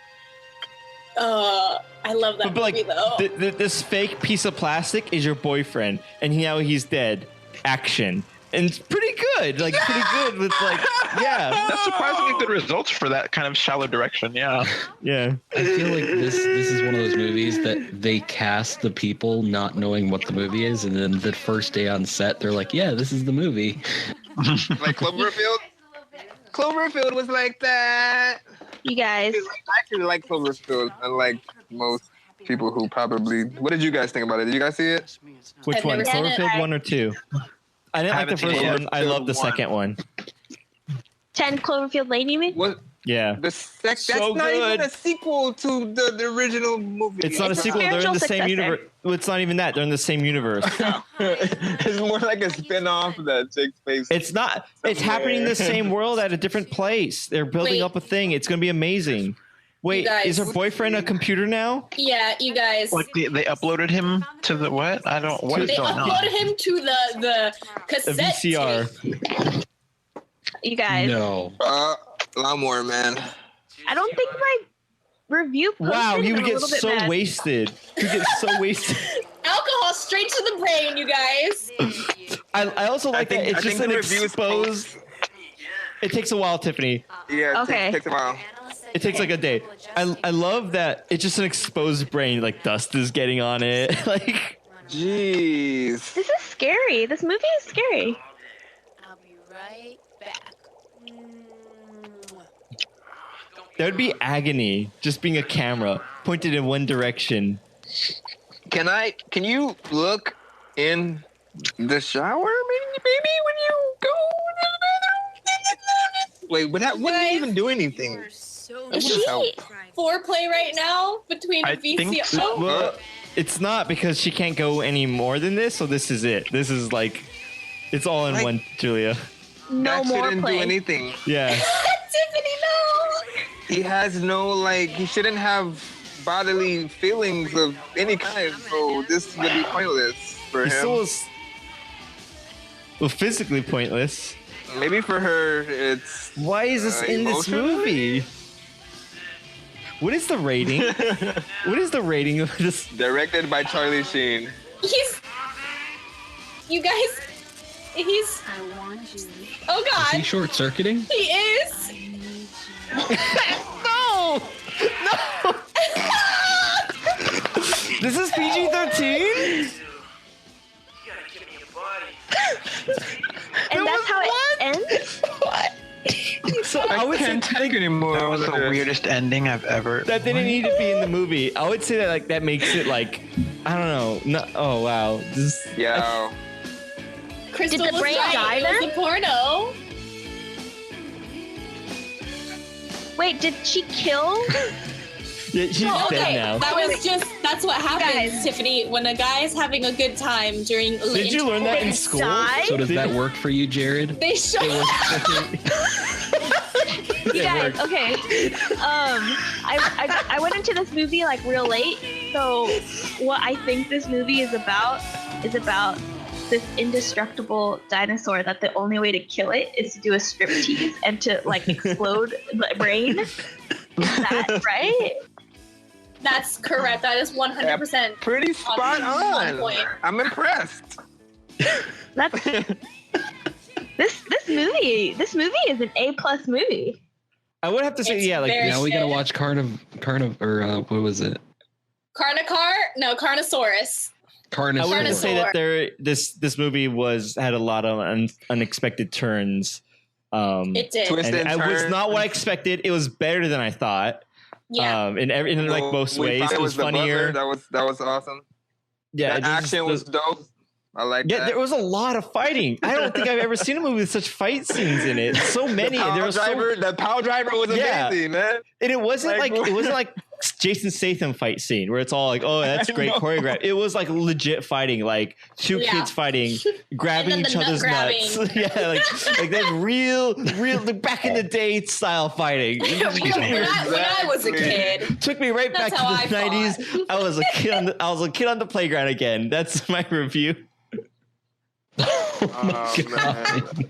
I love that movie though. This fake piece of plastic is your boyfriend, and now he's dead. Action. And it's pretty good. Like, pretty good with, like, yeah. That's surprisingly good results for that kind of shallow direction, yeah. Yeah. I feel like this is one of those movies that they cast the people not knowing what the movie is, and then the first day on set, they're like, yeah, this is the movie. Like Cloverfield? Cloverfield was like that. You guys. I actually like Cloverfield, unlike most people who probably... What did you guys think about it? Did you guys see it? Which one? Cloverfield 1 or 2? I didn't like the first one. I love the second one. 10 Cloverfield Lane, you mean? What? Yeah. That's So not good. even a sequel to the original movie. It's not a sequel. They're in the same universe. Well, it's not even that. They're in the same universe. It's more like a spin-off that takes place. It's not. It's happening in the same world at a different place. They're building up a thing. It's going to be amazing. Wait, is her boyfriend a computer now? Yeah, you guys. Like they uploaded him to the what? I don't. What is They going on? uploaded him to the cassette VCR. You guys. No. A lot more, man. I don't think my review. Wow, he would get so mad. wasted. He would get so wasted. Alcohol straight to the brain, you guys. I also like that it's just an review is exposed. It takes a while, Tiffany. Yeah, Okay. takes a while. It takes like a day. I love that it's just an exposed brain. Like dust is getting on it. Like, jeez. This is scary. This movie is scary. I'll be right back. that would be agony. Just being a camera pointed in one direction. Can you look in the shower, maybe when you go to the bathroom? Wait, wouldn't even do anything. Is she foreplay right now between I VCR? think so. Well, it's not because she can't go any more than this, so this is it. This is like, it's all in one, Julia. No more shouldn't play. do anything. Yeah. Tiffany, no. He has no, he shouldn't have bodily feelings of any kind, so this would be pointless for He him. still is, well, physically pointless. Maybe for her, it's... Why is this in this movie? What is the rating? What is the rating of this? Directed by Charlie Sheen. You guys, he's. Oh God. Is he short-circuiting? He is. No! No! This is PG-13? And that's how it ends? What? So I would can't take anymore. That was the weirdest ending I've ever. That didn't need to be in the movie. I would say that that makes it I don't know. No, oh wow. This, yeah. Crystal Did the was brain right. die It was a porno. Wait, did she kill? Yeah, she's dead now. That's what happens, Tiffany, when a guy is having a good time during. Did you learn that in school? So does that work for you, Jared? They show. You guys, okay. I went into this movie real late. So what I think this movie is about this indestructible dinosaur that the only way to kill it is to do a striptease and to explode the brain. Is that right? That's correct. That is 100%. Pretty spot on. Point. I'm impressed. That's this movie. This movie is an A+ movie. I would have to say, now we gotta watch what was it? Carnosaurus. I would have to say that this movie had a lot of unexpected turns. It did. And it was not what I expected. It was better than I thought. Yeah. In most ways, it was funnier. That was awesome. Yeah, the action was dope. I like that. Yeah, there was a lot of fighting. I don't think I've ever seen a movie with such fight scenes in it. So many. The power driver was amazing, man. And it wasn't like Jason Statham fight scene where it's all oh, that's great choreographed. It was legit fighting, two kids fighting, grabbing each other's nuts. Yeah, like that real back in the day style fighting. When I was a kid, took me right back to the 90s. I was a kid on the playground again. That's my review. Oh my God.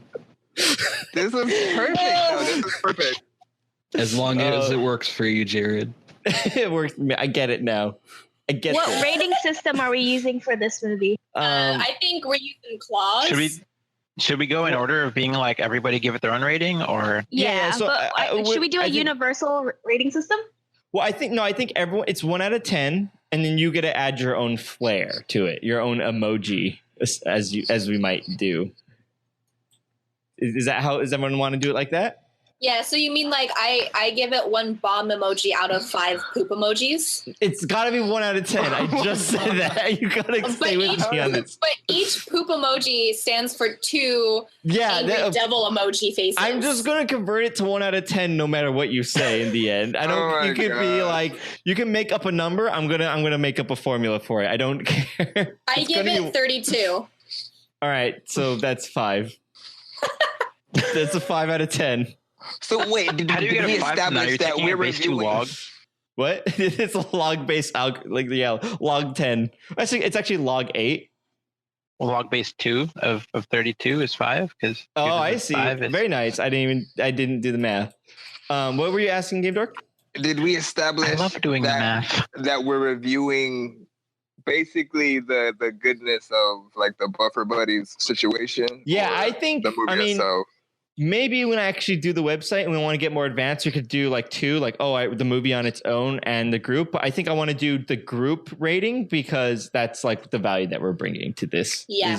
This was perfect. This is perfect. As long as it works for you, Jared. It works for me. I get it now. What rating system are we using for this movie? I think we're using claws. Should we go in order of being everybody give it their own rating, or should we do a universal rating system? Well, I think everyone, it's 1 out of 10, and then you get to add your own flair to it, your own emoji, as we might do. Is that how? Does everyone want to do it like that? Yeah, so you mean like I give it 1 bomb emoji out of 5 poop emojis? It's got to be 1 out of 10. I just said that. You got to stay with me on this. But each poop emoji stands for 2 angry devil emoji faces. I'm just going to convert it to 1 out of 10 no matter what you say in the end. I don't you could be like you can make up a number. I'm going to make up a formula for it. I don't care. I give it 32. All right, so that's 5. That's a 5 out of 10. So wait, did we establish that we're reviewing log? What? It's a log based log 10. It's actually log 8. Well, log base 2 of 32 is 5 because. Oh, I see. Very nice. I didn't do the math. What were you asking, Game Dork? Did we establish I love doing the math. that we're reviewing basically the goodness of like the Buffer Buddies situation? Yeah, I think the movie itself. Maybe when I actually do the website and we want to get more advanced, we could do like 2, like the movie on its own and the group. But I think I want to do the group rating because that's like the value that we're bringing to this. Yeah.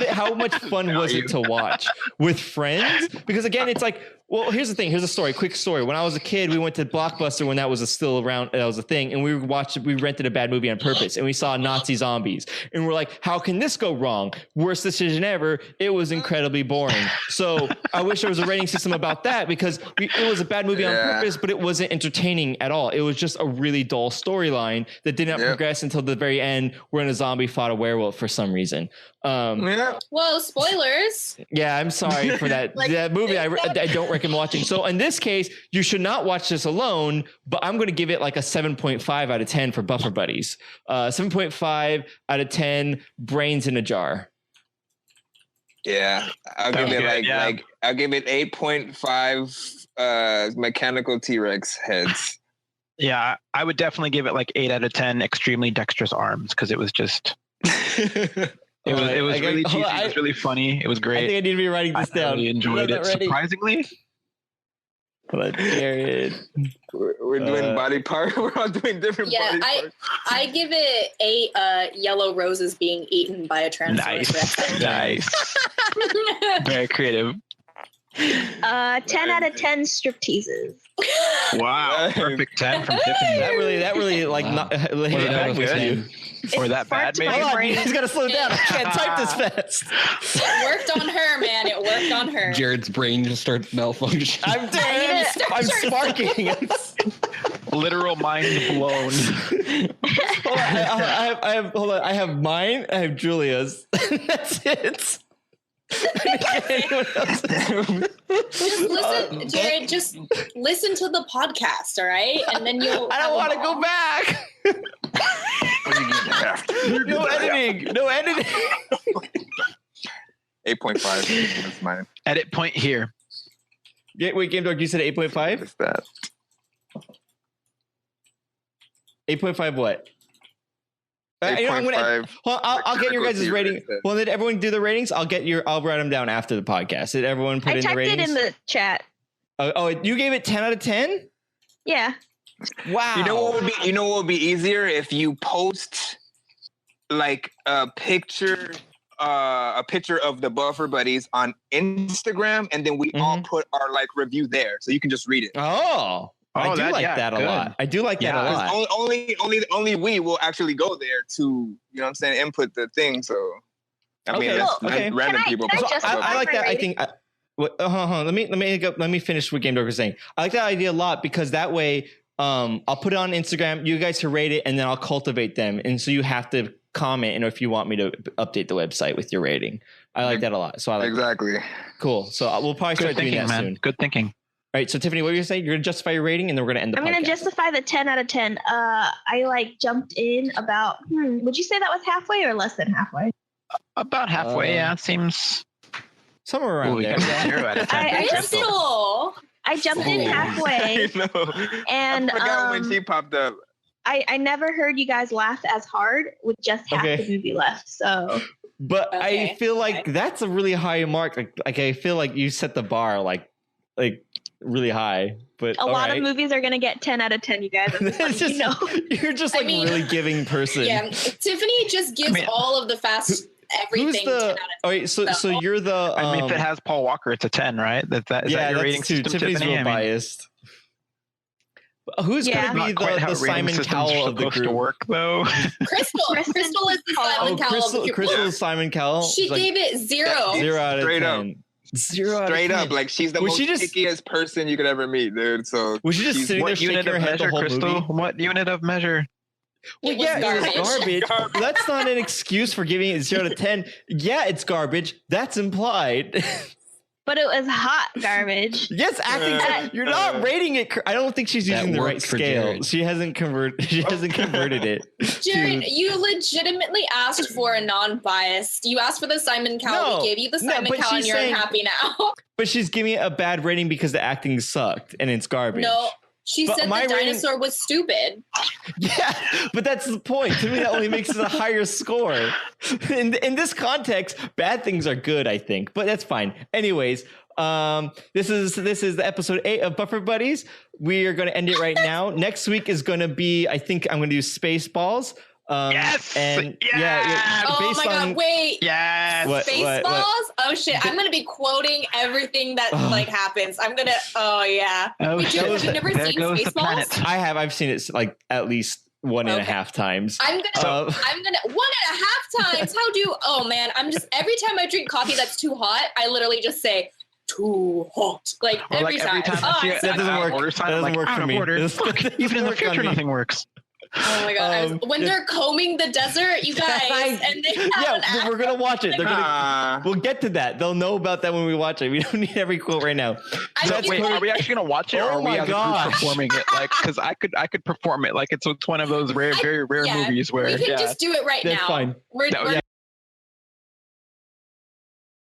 How much fun was it to watch with friends? Because again, it's like, well, here's the thing. Here's a story. Quick story. When I was a kid, we went to Blockbuster when that was still around. That was a thing, and we rented a bad movie on purpose, and we saw Nazi zombies, and we're like, "How can this go wrong? Worst decision ever." It was incredibly boring. So I wish there was a rating system about that because it was a bad movie on purpose, but it wasn't entertaining at all. It was just a really dull storyline that did not progress until the very end, when a zombie fought a werewolf for some reason. Well, spoilers. Yeah, I'm sorry for that. That movie I don't recommend watching. So in this case, you should not watch this alone, but I'm going to give it like a 7.5 out of 10 for Buffer Buddies. 7.5 out of 10 brains in a jar. Yeah, I'll give it I'll give it 8.5 mechanical T-Rex heads. Yeah, I would definitely give it like 8 out of 10 extremely dexterous arms because it was just It was really cheesy. It was really funny. It was great. I think I need to be writing this down. I really enjoyed it. Surprisingly. But Jared, we're doing body part. We're all doing different body parts. I give it 8 yellow roses being eaten by a Tyrannosaurus. Nice. Very creative. 10 out of 10 stripteases. Wow, perfect 10 from Tiffany. That really like not back with you. Or that bad, maybe. Hold on, he's got to slow down. I can't type this fast. It worked on her, man. It worked on her. Jared's brain just starts malfunctioning. I'm dead. I'm sparking. Literal mind blown. Hold on. I have mine. I have Julia's. That's it. Just listen, Jared. Just listen to the podcast, all right? And then you'll. I don't want to go back. No editing. 8.5. That's mine. Edit point here. Wait, Game Dog, you said 8.5? What's that? 8.5 what? 8.5. I'll get your guys' rating. Well, did everyone do the ratings? I'll write them down after the podcast. Did everyone put in the ratings? I typed it in the chat. Oh, you gave it 10 out of 10? Yeah. Wow. You know what would be easier if you post like a picture of the Buffer Buddies on Instagram, and then we all put our like review there, so you can just read it. I do like that a lot. I do like that a lot. Only we will actually go there to, you know what I'm saying, input the thing. So I mean, random people. I like that. I think. Let me finish what Game Dog was saying. I like that idea a lot because that way, I'll put it on Instagram. You guys can rate it, and then I'll cultivate them. And so you have to comment, and if you want me to update the website with your rating, I like that a lot. So I like exactly. Cool. So we'll probably start doing that soon. Good thinking. All right, so Tiffany, what were you saying? You're going to justify your rating, and then we're going to end the podcast. I'm going to justify the 10 out of 10. I jumped in about, would you say that was halfway or less than halfway? About halfway, yeah. It seems somewhere around there. 0 out of 10. I jumped in halfway. I know. And I forgot when she popped up. I never heard you guys laugh as hard with just half the movie left. So, but I feel like that's a really high mark. Like I feel like you set the bar like really high. But a lot of movies are gonna get 10 out of 10. You guys, you're just really giving person. Yeah, Tiffany just gives all of the Fast everything. 10 out of 10. Oh wait, so you're the. I mean, if it has Paul Walker, it's a 10, right? Is that your rating system? Tiffany's real biased. Who's going to be the Simon Cowell of the group? To work, though. Crystal is the Simon Cowell. Crystal is Simon Cowell. She gave it 0. 0 out of 10. Straight up. 0 out of 10. Straight up, like she's the most pickiest person you could ever meet, dude. So was she just sitting there shaking her head the whole movie? What unit of measure? Well, it was garbage. That's not an excuse for giving it 0 to 10. Yeah, it's garbage. That's implied. But it was hot garbage. Yes, acting. You're not rating it. I don't think she's using the right scale. Jared. She hasn't converted it. Jared, you legitimately asked for a non-biased. You asked for the Simon Cowell. We gave you the Simon Cowell, and you're unhappy now. But she's giving it a bad rating because the acting sucked and it's garbage. No. She said the dinosaur was stupid. Yeah, but that's the point. To me, that only makes it a higher score. In this context, bad things are good, I think, but that's fine. Anyways, this is the episode 8 of Buffer Buddies. We are going to end it right now. Next week is going to be, I think I'm going to do Spaceballs. Yes! And oh my god, wait. Yes! Spaceballs? Oh shit, I'm going to be quoting everything that happens. I'm going to, Wait, have you never seen Spaceballs? I've seen it like at least 1.5 times. I'm gonna 1.5 times. Every time I drink coffee that's too hot, I literally just say too hot. Like every time. That doesn't work. That doesn't work for me. Even in the future, nothing works. Oh my god! When they're combing the desert, you guys, and they we're gonna watch it. We'll get to that. They'll know about that when we watch it. We don't need every quote right now. Wait, are we actually gonna watch it, or are we as a group performing it? Like, because I could perform it. Like it's one of those very rare movies where we can just do it right now. That's fine.